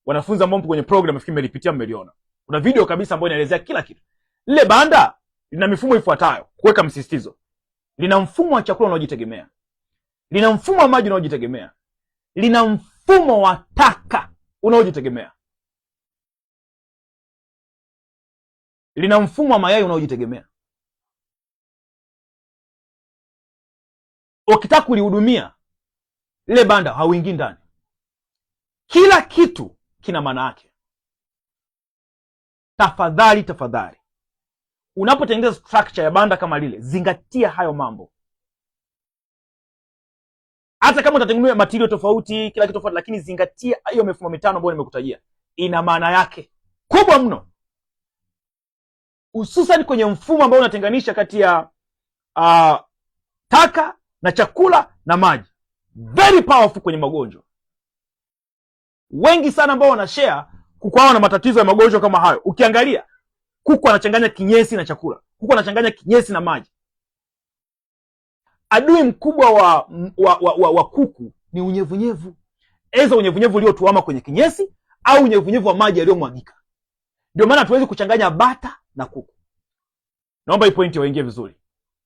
wanafunzi ambao kwenye program nafikiri mmelipitia, mmeliona. Kuna video kabisa ambayo inaelezea kila kitu. Lile banda lina mifumo ifuatayo, kuweka msisitizo. Lina mfumo wa chakula unaojitegemea. Lina mfumo wa maji unaojitegemea. Lina mfumo wa taka unaojitegemea. Lina mfumo wa mayai unaojitegemea. Ukitaka kulihudumia lile banda, hauingii ndani. Kila kitu kina maana yake. Tafadhali, unapotengeneza structure ya banda kama lile, zingatia hayo mambo. Hata kama utatengeneza material tofauti, kila kitu tofauti, lakini zingatia hiyo mifumo 5 ambayo nimekutajia. Ina maana yake kubwa mno. Hususan kwenye mfumo ambao unatenganisha kati ya taka na chakula na maji. Very powerful kwenye magonjwa. Wengi sana ambao wanashare kuku hao na matatizo ya magonjwa kama hayo. Ukiangalia, kuku anachanganya kinyesi na chakula. Kuku anachanganya kinyesi na maji. Adui mkubwa wa kuku ni unyevunyevu. Eza unyevunyevu uliotuama kwenye kinyesi au unyevunyevu wa maji yaliyomwagika. Ndio maana hatuwezi kuchanganya bata na kuku. Naomba hii pointi waingie vizuri,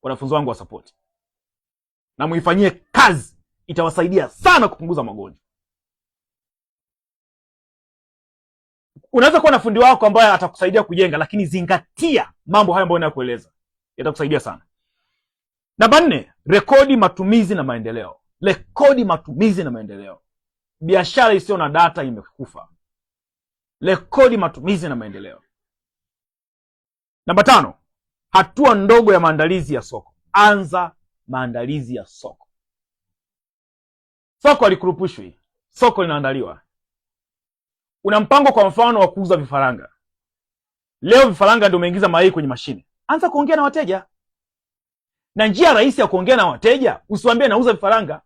wanafunzi wangu wa support. Na muifanyie kazi, itawasaidia sana kupunguza magonjwa. Unaweza kuwa na fundi wako ambaye atakusaidia kujenga, lakini zingatia mambo haya ambayo ninakueleza. Yatakusaidia sana. Namba 4, rekodi matumizi na maendeleo. Rekodi matumizi na maendeleo. Biashara isiyo na data imekufa. Rekodi matumizi na maendeleo. Namba 5, hatua ndogo ya maandalizi ya soko. Anza maandalizi ya soko. Soko halikurupushwi, soko linaandaliwa. Una mpango kwa mfano wa kuuza vifaranga. Leo vifaranga ndio umeingiza mayai kwenye mashine. Anza kuongea na wateja. Na njia rahisi ya kuongea na wateja, usiwaambie nauza vifaranga.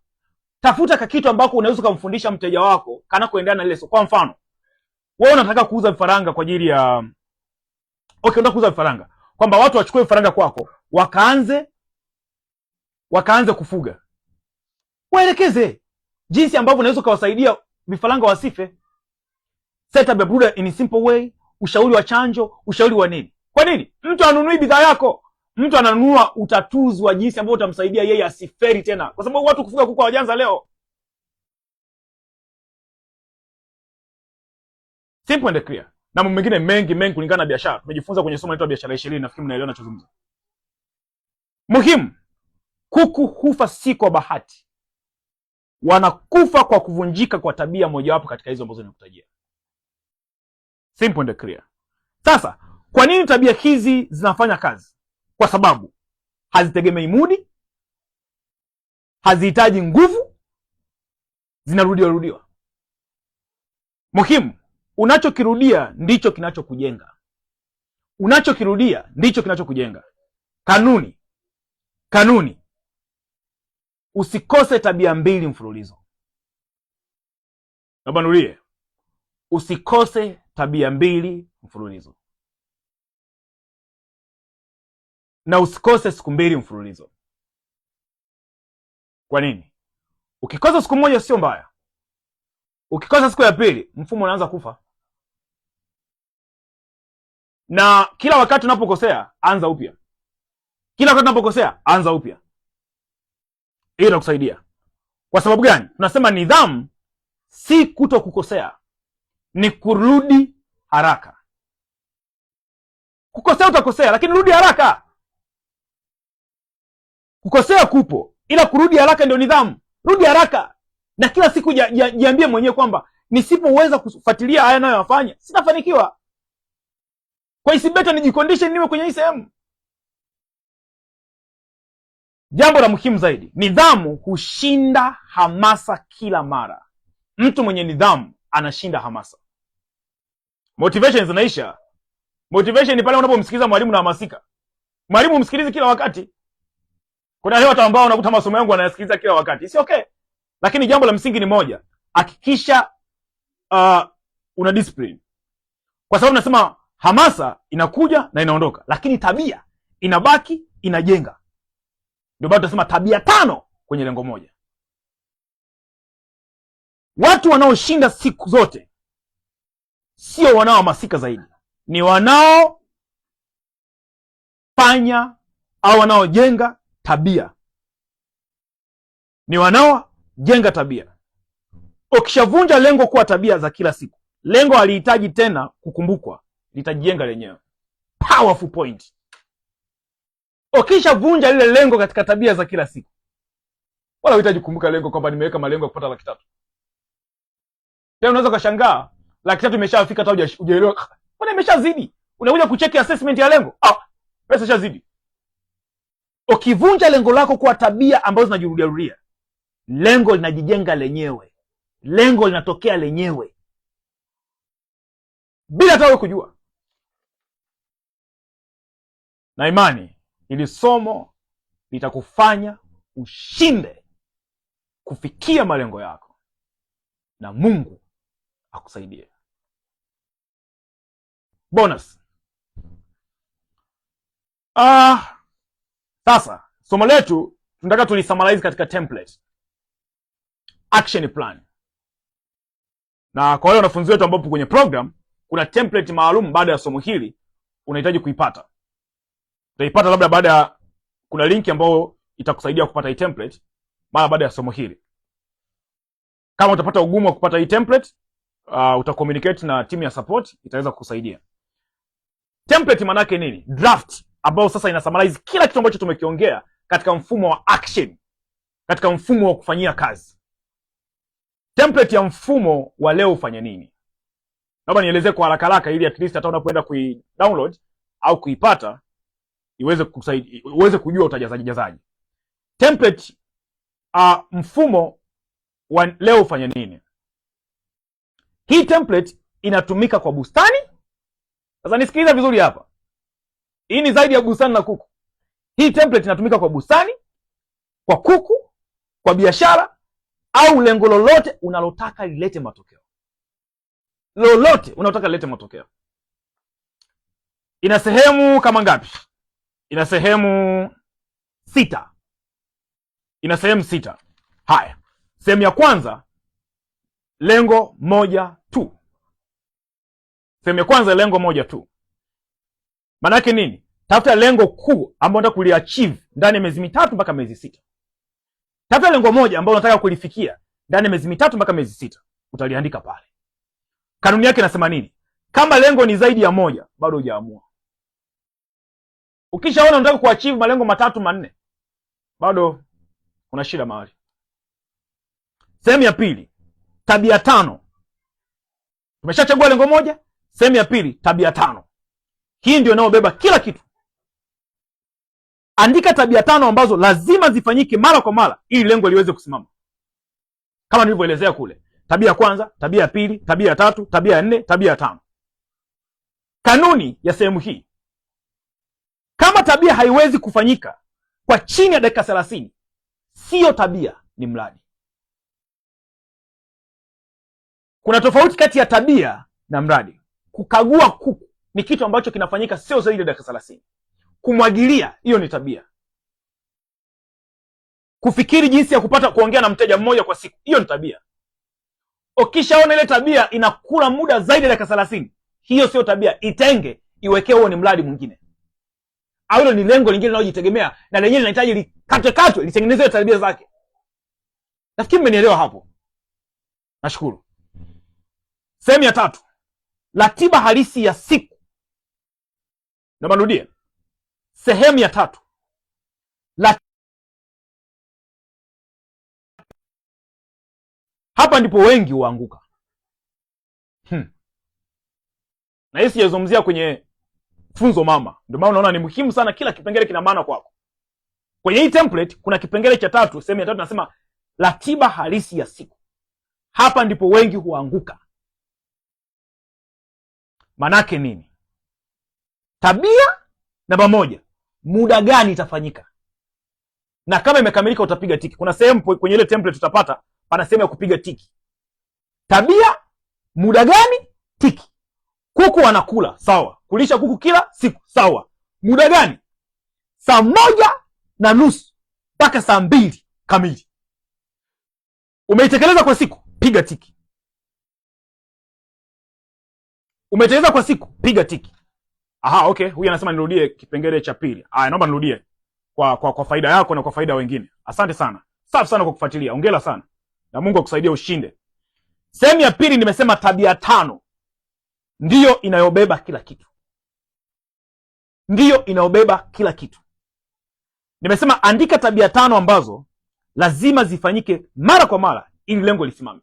Tafuta kakitu ambako unaweza kumfundisha mteja wako kana kuendana na ile soko. Kwa mfano, wewe unataka kuuza vifaranga kwa ajili ya unataka kuuza vifaranga. Kwamba watu wachukue vifaranga kwako, wakaanze kufuga. Waelekeze jinsi ambavyo unaweza kuwasaidia vifaranga wasife. Set up a brooder in a simple way. Ushauri wa chanjo, ushauri wa nini? Kwa nini? Mtu anunui bidhaa yako. Mtu ananunua utatuzi wa jinsi ambavyo utamsaidia yeye asiferi tena. Kwa sababu watu kufuga kuku hawajaanza leo. Simple and clear. Na mambo mengine mengi kulingana na biashara. Tumejifunza kwenye somo la biashara 20, nafikiri mnaelewa ninachozungumza. Muhimu, kuku hufa si kwa bahati. Wanakufa kwa kuvunjika kwa tabia mojawapo katika hizo ambazo nimekutajia. Simple and clear. Sasa, kwa nini tabia hizi zinafanya kazi? Kwa sababu hazitegemei mudi, hazihitaji nguvu, zinarudiwa. Muhimu, unachokirudia ndicho kinachokujenga. Unachokirudia ndicho kinachokujenga. Kanuni. Usikose tabia 2 mfululizo. Naomba nulie. Usikose tabia 2 mfululizo. Na usikose siku 2 mfululizo. Kwa nini? Ukikosa siku moja sio mbaya. Ukikosa siku ya pili, mfumo unaanza kufa. Na kila wakati unapokosea, anza upya. Kila wakati unapokosea, anza upya. Hii inakusaidia. Kwa sababu gani? Tunasema nidhamu si kuto kukosea, ni kurudi haraka. Kukosea utakosea, lakini rudi haraka. Kukosea kupo, ila kurudi haraka ndio nidhamu. Rudi haraka. Na kila siku jiambie mwenyewe kwamba nisipoweza kufuatilia haya ninayoyafanya, sitafanikiwa. Kwa hiyo beta nijicondition niwe kwenye hii sehemu. Jambo la muhimu zaidi, nidhamu hushinda hamasa kila mara. Mtu mwenye nidhamu anashinda hamasa. Motivation zinaisha. Motivation ni pale unapomsikiliza mwalimu na hamasika. Mwalimu umsikilize kila wakati. Kuna watu ambao unakuta masomo yangu wanayasikiliza kila wakati. Si okay. Lakini jambo la msingi ni moja, hakikisha una discipline. Kwa sababu nasema hamasa inakuja na inaondoka, lakini tabia inabaki, inajenga. Ndio bado tunasema tabia 5 kwenye lengo moja. Watu wanaoshinda siku zote sio wanaohamasika zaidi, ni wanaofanya au wanaojenga tabia. Ni wanaojenga tabia. Ukishavunja lengo kuwa tabia za kila siku, lengo halihitaji tena kukumbukwa, litajijenga lenyewe. Powerful point. Ukishavunja lile lengo katika tabia za kila siku, wala unahitaji kukumbuka lengo kwamba nimeweka malengo ya kupata 300,000. Tena unaweza kushangaa 300,000 imeshafika hata hujaelewa. Mbona imeshazidi? Unakuja kucheki assessment ya lengo. Pesa ishazidi. Ukivunja lengo lako kwa tabia ambazo zinajirudia rudia, lengo linajijenga lenyewe. Lengo linatokea lenyewe. Bila hata wewe kujua. Na imani, ili somo litakufanya ushinde kufikia malengo yako. Na Mungu akusaidie. Bonus. Sasa, somo letu tunataka tulisummarize katika template. Action plan. Na kwa wale wanafunzi wetu ambao kwenye program, kuna template maalum baada ya somo hili unahitaji kuipata. Utaipata labda baada ya, kuna linki ambayo itakusaidia kupata hii template mara baada ya somo hili. Kama utapata ugumu wa kupata hii template, utacommunicate na timu ya support, itaweza kukusaidia. Template maana yake nini? Draft, ambao sasa ina summarize kila kitu ambacho tumekiongea katika mfumo wa action, katika mfumo wa kufanyia kazi. Template ya mfumo wa leo ufanye nini? Naomba nielezee kwa haraka haraka, ili at least hata unapoenda kuidownload au kuipata iweze kusaidia, uweze kujua utajazaji. Template mfumo wa leo ufanye nini? Hii template inatumika kwa bustani. Sasa nisikiliza vizuri hapa, hii ni zaidi ya bustani na kuku. Hii template inatumika kwa bustani, kwa kuku, kwa biashara, au lengo lolote unalotaka lilete matokeo. Lolote unalotaka lilete matokeo. Ina sehemu kama ngapi? Ina sehemu 6. Ina sehemu 6. Haya, sehemu ya kwanza, lengo moja tu. Sehemu ya kwanza, lengo moja tu. Maana yake nini? Tafuta lengo kuu ambalo unataka kuliachieve ndani ya miezi 3 mpaka miezi 6. Tafuta lengo moja ambalo unataka kulifikia ndani ya miezi 3 mpaka miezi 6. Utaliandika pale. Kanuni yake inasema nini? Kama lengo ni zaidi ya moja, bado hujaamua. Ukishaona unataka kuachieve malengo 3 4, bado kuna shida mahali. Sehemu ya pili, tabia 5. Tumeshachagua lengo moja, sehemu ya pili, tabia 5. Hii ndio inayobeba kila kitu. Andika tabia 5 ambazo lazima zifanyike mara kwa mara ili lengo liweze kusimama, kama nilivyoelezea kule. Tabia ya kwanza, tabia ya pili, tabia ya 3, tabia ya 4, tabia ya 5. Kanuni ya sehemu hii, kama tabia haiwezi kufanyika kwa chini ya dakika 30, siyo tabia, ni mradi. Kuna tofauti kati ya tabia na mradi. Kukagua kuku ni kitu ambacho kinafanyika sio zaidi ya dakika 30. Kumwagilia, hiyo ni tabia. Kufikiri jinsi ya kuongea na mteja mmoja kwa siku, hiyo ni tabia. Ukishaona ile tabia inakula muda zaidi ya dakika 30, hiyo sio tabia. Itenge, iwekee, huo ni mradi mwingine, au hilo ni lengo lingine linalojitegemea na lenyewe linahitaji likatwe litengenezewe tabia zake. Nafikiri mmenielewa hapo. Nashukuru. Sehemu ya 3, ratiba halisi ya siku. Naomba nirudie. Sehemu ya 3, hapa ndipo wengi huanguka. Na hii sijazungumzia kwenye funzo mama. Ndio maana unaona ni muhimu sana, kila kipengele kina maana kwako. Kwenye hii template kuna kipengele cha 3, sehemu ya 3 nasema ratiba halisi ya siku. Hapa ndipo wengi huanguka. Manake nini? Tabia namba 1, muda gani itafanyika, na kama imekamilika utapiga tiki. Kuna sehemu kwenye ile template utapata pana sehemu ya kupiga tiki. Tabia, muda gani, tiki. Kuku wanakula, sawa. Kulisha kuku kila siku, sawa. Muda gani? Saa 1:30 mpaka saa 2 kamili. Umeitekeleza kwa siku, piga tiki. Umetekeleza kwa siku, piga tiki. Aha, okay. Huyu anasema nirudie kipengele cha pili. Aya, naomba nirudie kwa faida yako na kwa faida wengine. Asante sana. Safi sana kwa kufuatilia. Hongera sana. Na Mungu akusaidie ushinde. Sehemu ya pili nimesema tabia 5 ndiyo inayobeba kila kitu. Ndiyo inayobeba kila kitu. Nimesema andika tabia 5 ambazo lazima zifanyike mara kwa mara ili lengo lisimame.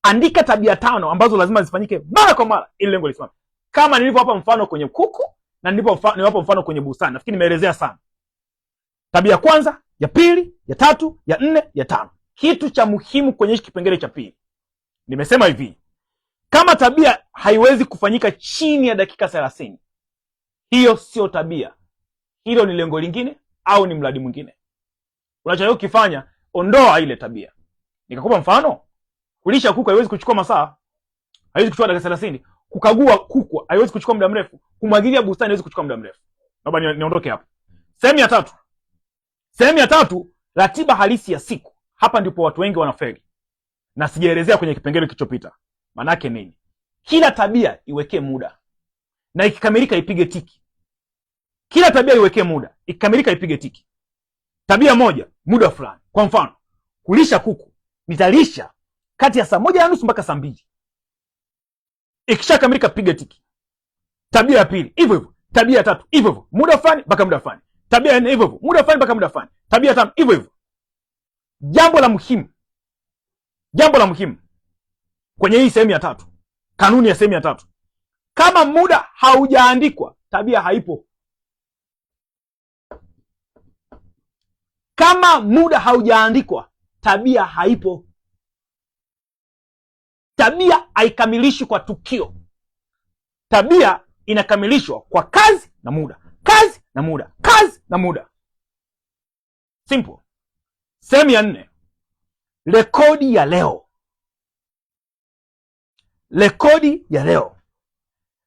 Andika tabia 5 ambazo lazima zifanyike mara kwa mara ili lengo lisimame. Kama nilivyowapa mfano kwenye kuku na nilivyowapa mfano kwenye bustani. Nafikiri nimeelezea sana. Tabia ya kwanza, ya pili, ya 3, ya 4, ya 5. Kitu cha muhimu kwenye hiki kipengele cha pili, nimesema hivi: kama tabia haiwezi kufanyika chini ya dakika 30, hiyo sio tabia. Hilo ni lengo lingine au ni mradi mwingine. Unachotakiwa kufanya, ondoa ile tabia. Nikakupa mfano, kulisha kuku haiwezi kuchukua masaa, haiwezi kuchukua dakika 30. Kukagua kuku haiwezi kuchukua muda mrefu. Kumwagilia bustani haiwezi kuchukua muda mrefu. Naomba niondoke hapo. Sehemu ya 3. Sehemu ya 3, ratiba halisi ya siku. Hapa ndipo watu wengi wanafeli. Na sijaelezea kwenye kipengele kilichopita. Manake nini? Kila tabia iwekee muda. Na ikikamilika ipige tiki. Kila tabia iwekee muda. Ikikamilika ipige tiki. Tabia moja, muda fulani. Kwa mfano, kulisha kuku, nitalisha kati ya saa 1:30 mpaka saa 2. Ikishakamilika piga tiki. Tabia ya pili hivyo hivyo. Tabia ya 3 hivyo hivyo. Muda fulani mpaka muda fulani. tabia 4 hivyo hivyo, muda fulani mpaka muda fulani, tabia 5 hivyo hivyo. Jambo la muhimu kwenye hii sehemu ya 3, kanuni ya sehemu ya 3, kama muda haujaandikwa, tabia haipo. Kama muda haujaandikwa, tabia haipo. Tabia haikamilishwi kwa tukio. Tabia inakamilishwa kwa kazi na muda, kazi na muda, kazi na muda. Simple. Sehemu ya 4, rekodi ya leo. Rekodi ya leo.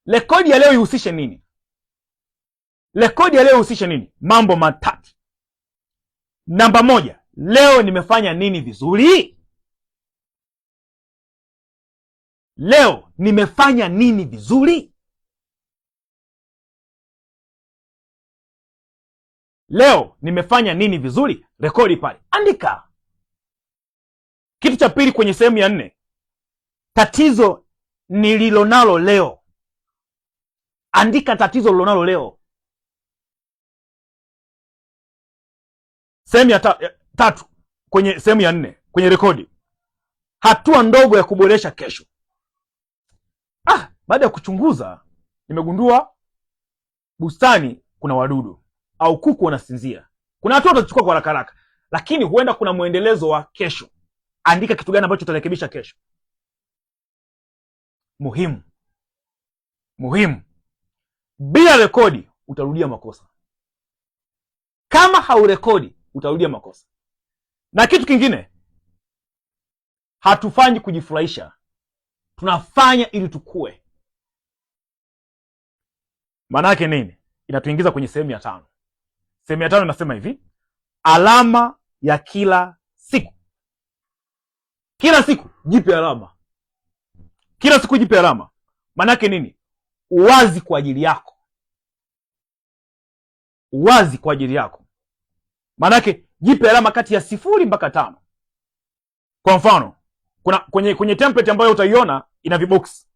Rekodi ya leo ihusishe nini? Rekodi ya leo ihusishe nini? Mambo matatu. Namba 1, leo nimefanya nini vizuri? Leo nimefanya nini vizuri? Leo nimefanya nini vizuri? Rekodi pale, andika. Kitu cha pili kwenye sehemu ya 4, tatizo nililonalo leo. Andika tatizo nililonalo leo. Sehemu ya 3 kwenye sehemu ya 4 kwenye rekodi, hatua ndogo ya kuboresha kesho. Baada ya kuchunguza nimegundua bustani kuna wadudu au kuku wanasinzia. Kuna hatua utachukua kwa haraka haraka, lakini huenda kuna mwendelezo wa kesho. Andika kitu gani ambacho utarekebisha kesho. Muhimu. Bila rekodi utarudia makosa. Kama haurekodi utarudia makosa. Na kitu kingine, hatufanyi kujifurahisha, tunafanya ili tukue. Maana yake nini? Inatuingiza kwenye sehemu ya 5. Sehemu ya 5 inasema hivi, alama ya kila siku. Kila siku jipe alama. Kila siku jipe alama. Maana yake nini? Uwazi kwa ajili yako. Uwazi kwa ajili yako. Maana yake jipe alama kati ya 0 mpaka 5. Kwa mfano, kuna kwenye template ambayo utaiona ina vibox.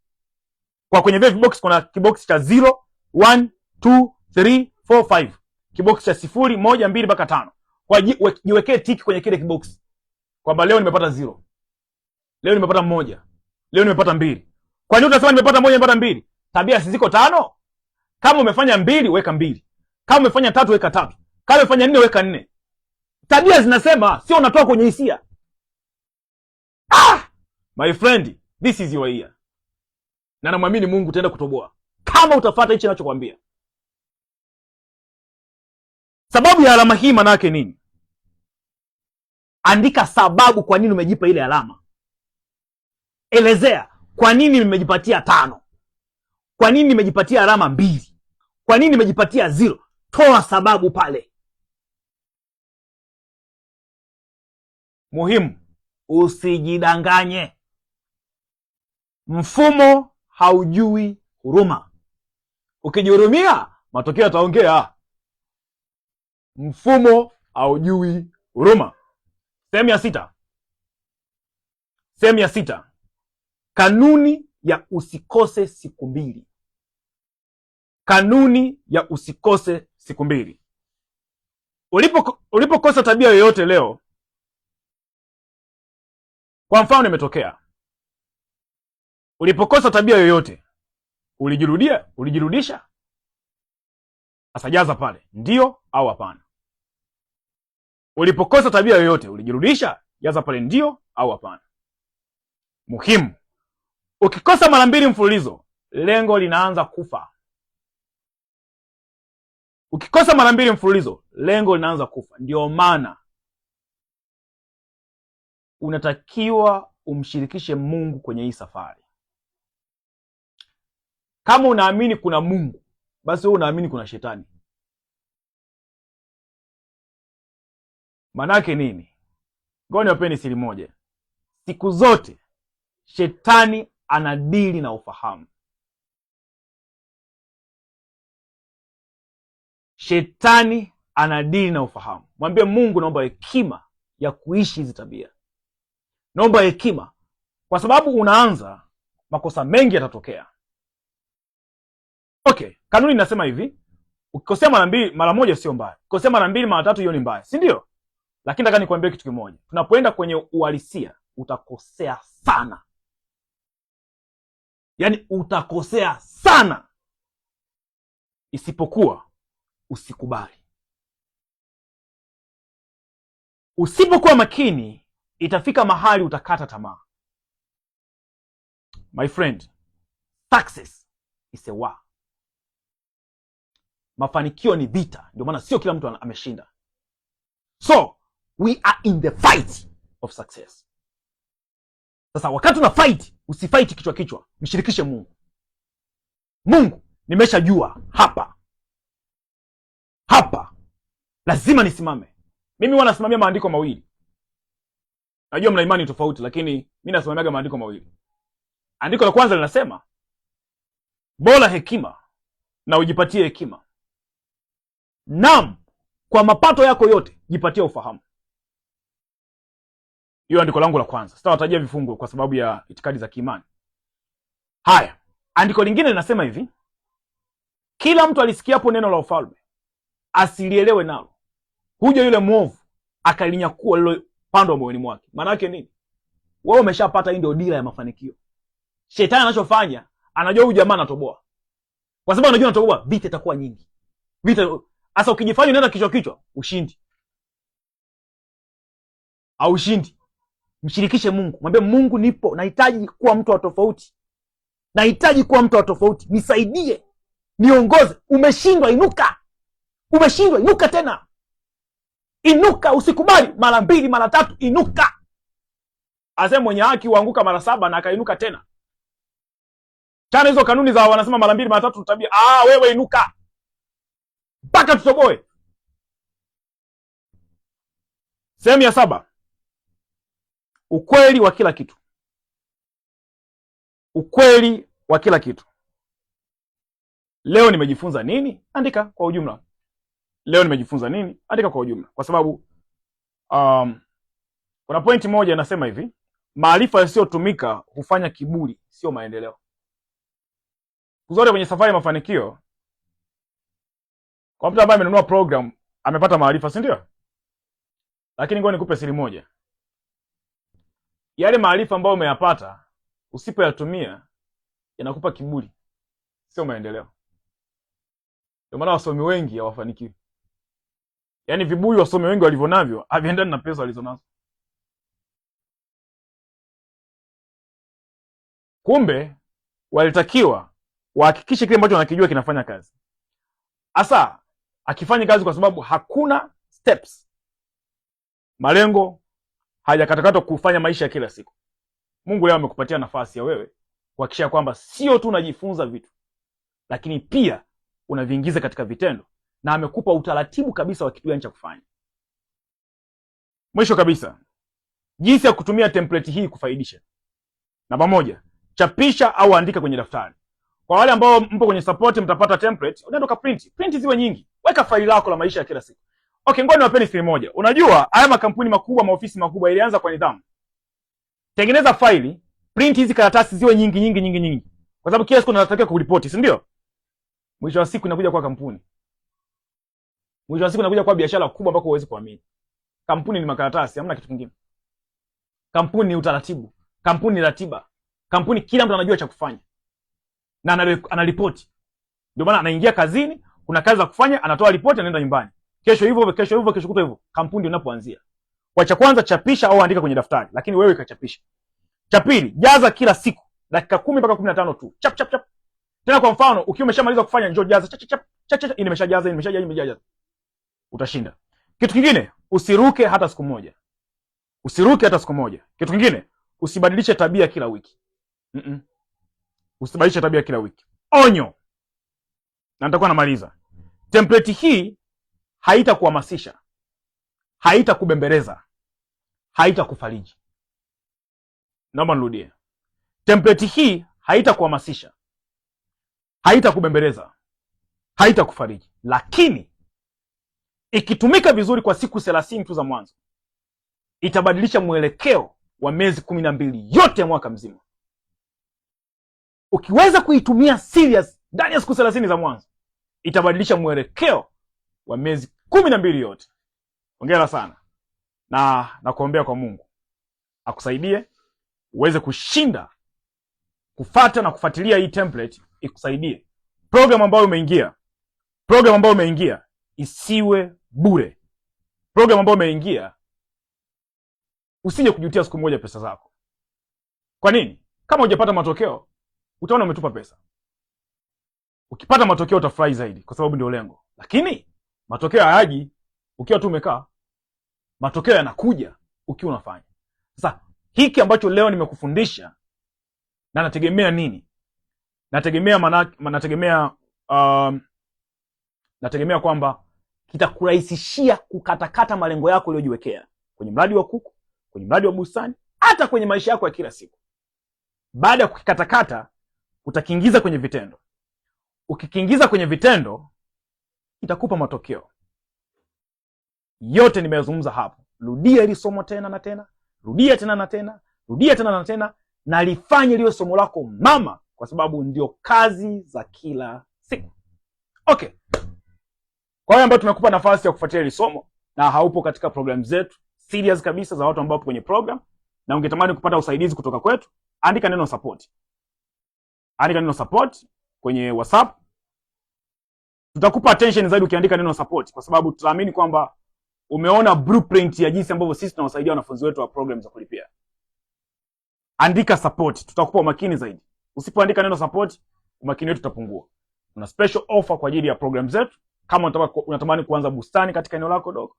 Kwa kwenye vibox kuna kibox cha 0, 1, 2, 3, 4, 5. Kibox cha 0, 1, 2 mpaka 5. Kwa jiwekee tiki kwenye kile kibox. Kwamba leo nimepata 0. Leo nimepata 1. Leo nimepata 2. Kwa nini utasema nimepata 1 nimepata 2? Tabia si ziko 5? Kama umefanya 2 weka 2. Kama umefanya 3 weka 3. Kama umefanya 4 weka 4. Tabia zinasema, sio unatoa kwenye hisia. My friend, this is your year. Na namwamini Mungu utaenda kutoboa kama utafuata hichi ninachokuambia. Sababu ya alama hii maana yake nini? Andika sababu kwa nini umejipa ile alama. Elezea kwa nini nimejipatia 5. Kwa nini nimejipatia alama 2? Kwa nini nimejipatia 0? Toa sababu pale. Muhimu, usijidanganye. Mfumo haujui huruma. Ukijihurumia, matokeo yataongea. Mfumo haujui huruma. Sehemu ya 6. Sehemu ya 6. Kanuni ya usikose siku 2. Kanuni ya usikose siku 2. Ulipokosa tabia yoyote leo, kwa mfano imetokea, ulipokosa tabia yoyote, ulijirudisha? Asajaza pale, ndio au hapana. Ulipokosa tabia yoyote, ulijirudisha? Jaza pale ndio au hapana. Muhimu, ukikosa mara 2 mfululizo, lengo linaanza kufa. Ukikosa mara 2 mfululizo, lengo linaanza kufa. Ndio maana unatakiwa umshirikishe Mungu kwenye hii safari. Kama unaamini kuna Mungu, basi wewe unaamini kuna shetani. Manake nini? Ngoja niwapeni siri moja. Siku zote shetani anadili na ufahamu. Shetani anadili na ufahamu. Mwambie Mungu, naomba hekima ya kuishi hizi tabia. Naomba hekima, kwa sababu unaanza, makosa mengi yatatokea. Okay, kanuni inasema hivi, Ukikosea mara moja sio mbaya. Ukikosea mara mbili, mara tatu, hiyo ni mbaya, si ndio? Lakini nataka nikwambie kitu kimoja. Tunapoenda kwenye uhalisia, utakosea sana. Yaani utakosea sana. Isipokuwa usikubali. Usipokuwa makini, itafika mahali utakata tamaa. My friend, success is a war. Mafanikio ni vita, ndio maana sio kila mtu ameshinda. So we are in the fight of success. Sasa wakati una fight, usifight kichwa kichwa, mshirikishe Mungu. Mungu, nimeshajua hapa lazima nisimame. Mimi huwa nasimamia maandiko mawili. Najua mna imani tofauti, lakini mimi nasimamia maandiko mawili. Andiko la kwanza linasema, bora hekima na ujipatie hekima. Naam, kwa mapato yako yote jipatie ufahamu. Hiyo andiko langu la kwanza. Sitawatajia vifungu kwa sababu ya itikadi za kiimani. Haya, andiko lingine linasema hivi, kila mtu alisikiapo neno la ufalme asilielewe nalo, huja yule mwovu akalinyakua lilo pando moyoni mwake. Maana yake nini? Wewe umeshapata, hii ndio dira ya mafanikio. Shetani anachofanya, anajua huyu jamaa anatoboa. Kwa sababu anajua anatoboa, vita itakuwa nyingi. Vita sasa, ukijifanya unaenda kichwa kichwa, ushindi. Au ushindi. Mshirikishe Mungu. Mwambie Mungu, nipo, nahitaji kuwa mtu wa tofauti. Nahitaji kuwa mtu wa tofauti. Nisaidie. Niongoze. Umeshindwa, inuka. Umeshindwa, inuka tena. Inuka, usikubali mara mbili, mara tatu, inuka. Asema mwenye haki huanguka mara 7 na akainuka tena. Chana hizo kanuni za wanasema mara mbili, mara tatu tabia. Wewe inuka. Mpaka tutoboe. Sehemu ya 7. Ukweli wa kila kitu. Ukweli wa kila kitu. Leo nimejifunza nini? Andika kwa ujumla. Leo nimejifunza nini? Andika kwa ujumla. Kwa sababu kuna pointi moja inasema hivi, maarifa yasiyotumika hufanya kiburi, sio maendeleo. Kuzote kwenye safari ya mafanikio, kwa mtu ambaye amenunua program, amepata maarifa, si ndio? Lakini ngoja nikupe siri moja. Yale maarifa ambayo umeyapata, usipoyatumia yanakupa kiburi, sio maendeleo. Ndio maana wasomi wengi hawafanikiwi. Yaani viburi wasomi wengi walivyonavyo haviendani na pesa walizonazo. Kumbe walitakiwa wahakikishe kile ambacho wanakijua kinafanya kazi. Asa akifanya kazi kwa sababu hakuna steps. Malengo hajakatakata kufanya maisha ya kila siku. Mungu leo amekupatia nafasi ya wewe kuhakikisha kwamba sio tu unajifunza vitu, lakini pia unaviingiza katika vitendo, na amekupa utaratibu kabisa wa kitu gani cha kufanya. Mwisho kabisa, jinsi ya kutumia template hii kufaidisha. Namba 1, chapisha au andika kwenye daftari. Kwa wale ambao mpo kwenye support, mtapata template, unaenda ka print ziwe nyingi. Weka faili lako la maisha ya kila siku. Okay, ngoja niwapeni siri moja. Unajua haya makampuni makubwa, maofisi makubwa ilianza kwa nidhamu. Tengeneza faili, print hizi karatasi ziwe nyingi. Kwa sababu kila siku unatakiwa kuripoti, si ndio? Mwisho wa siku inakuja kwa kampuni. Mwisho wa siku inakuja kwa biashara kubwa ambako huwezi kuamini. Kampuni ni makaratasi, hamna kitu kingine. Kampuni ni utaratibu, kampuni ni ratiba. Kampuni kila mtu anajua cha kufanya. Na anaripoti. Ndio maana anaingia kazini, kuna kazi za kufanya, anatoa ripoti, anaenda nyumbani. Kesho hivyo, kesho kutwa hivyo. Kampuni ndio inapoanzia. Kwa cha kwanza, chapisha au andika kwenye daftari, lakini wewe ikachapisha. Cha pili, jaza kila siku dakika 10 mpaka 15 tu. Chap. Tena kwa mfano, ukiwa umeshamaliza kufanya, njoo jaza chap. Nimeshajaza. Utashinda. Kitu kingine, usiruke hata siku moja. Kitu kingine, usibadilishe tabia kila wiki. Usibadilishe tabia kila wiki. Onyo. Na nitakuwa namaliza. Template hii haitakuhamasisha, haitakubembeleza, haitakufariji. Naomba nirudie. Template hii haitakuhamasisha, haitakubembeleza, haitakufariji. Lakini ikitumika vizuri kwa siku 30 tu za mwanzo, itabadilisha mwelekeo wa miezi 12 yote ya mwaka mzima. Ukiweza kuitumia serious ndani ya siku 30 za mwanzo, itabadilisha mwelekeo wa miezi 12 yote. Hongera sana, na nakuombea kwa Mungu akusaidie uweze kushinda kufata na kufuatilia hii template, ikusaidie program ambayo umeingia isiwe bure. Program ambayo umeingia usije kujutia siku moja pesa zako. Kwa nini? Kama hujapata matokeo utaona umetupa pesa. Ukipata matokeo utafurahi zaidi, kwa sababu ndio lengo. Lakini matokeo hayaji ukiwa tu umekaa. Matokeo yanakuja ukiwa unafanya. Sasa hiki ambacho leo nimekufundisha, na nategemea nini? Nategemea kwamba kitakurahisishia kukatakata malengo yako uliyojiwekea kwenye mradi wa kuku, kwenye mradi wa bustani, hata kwenye maisha yako ya kila siku. Baada ya kukikatakata, utakiingiza kwenye vitendo. Ukikiingiza kwenye vitendo, itakupa matokeo. Yote nimeyazungumza hapo. Rudia hili somo tena na tena, rudia tena na tena, rudia tena na tena, na lifanye liwe somo lako mama, kwa sababu ndio kazi za kila siku. Okay. Kwa hiyo ambao tumekupa nafasi ya kufuatilia hili somo na haupo katika program zetu serious kabisa za watu ambao kwenye program na ungetamani kupata usaidizi kutoka kwetu, andika neno support. Andika neno support kwenye WhatsApp. Tutakupa attention zaidi ukiandika neno support, kwa sababu tunaamini kwamba umeona blueprint ya jinsi ambavyo sisi tunawasaidia wanafunzi wetu wa program za kulipia. Andika support, tutakupa umakini zaidi. Usipoandika neno support, umakini wetu utapungua. Kuna special offer kwa ajili ya program zetu. Kama unatamani kuanza bustani katika eneo lako dogo,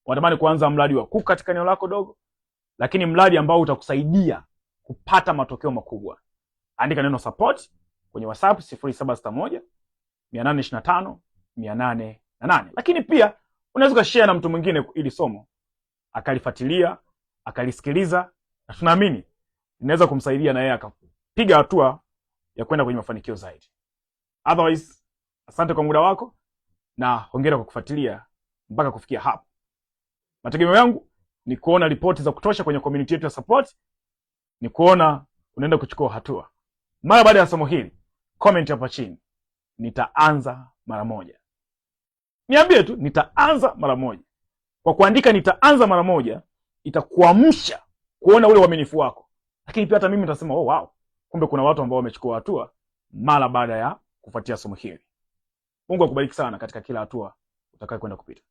unatamani kuanza mradi wa kuku katika eneo lako dogo, lakini mradi ambao utakusaidia kupata matokeo makubwa, andika neno support kwenye WhatsApp 0761 825 808. Lakini pia unaweza kushare na mtu mwingine ili somo akalifuatilia, akalisikiliza, na tunaamini inaweza kumsaidia na yeye akapiga hatua ya kwenda kwenye mafanikio zaidi. Otherwise, asante kwa muda wako na hongera kwa kufuatilia mpaka kufikia hapa. Mategemeo yangu ni kuona ripoti za kutosha kwenye community yetu ya support, ni kuona unaenda kuchukua hatua. Mara baada ya somo hili, comment hapa chini, nitaanza mara moja. Niambie tu nitaanza mara moja. Kwa kuandika nitaanza mara moja, itakuamsha kuona ule uaminifu wako. Lakini pia hata mimi nitasema oh wow, kumbe kuna watu ambao wamechukua hatua mara baada ya kufuatia somo hili. Mungu akubariki sana katika kila hatua utakayokwenda kupita.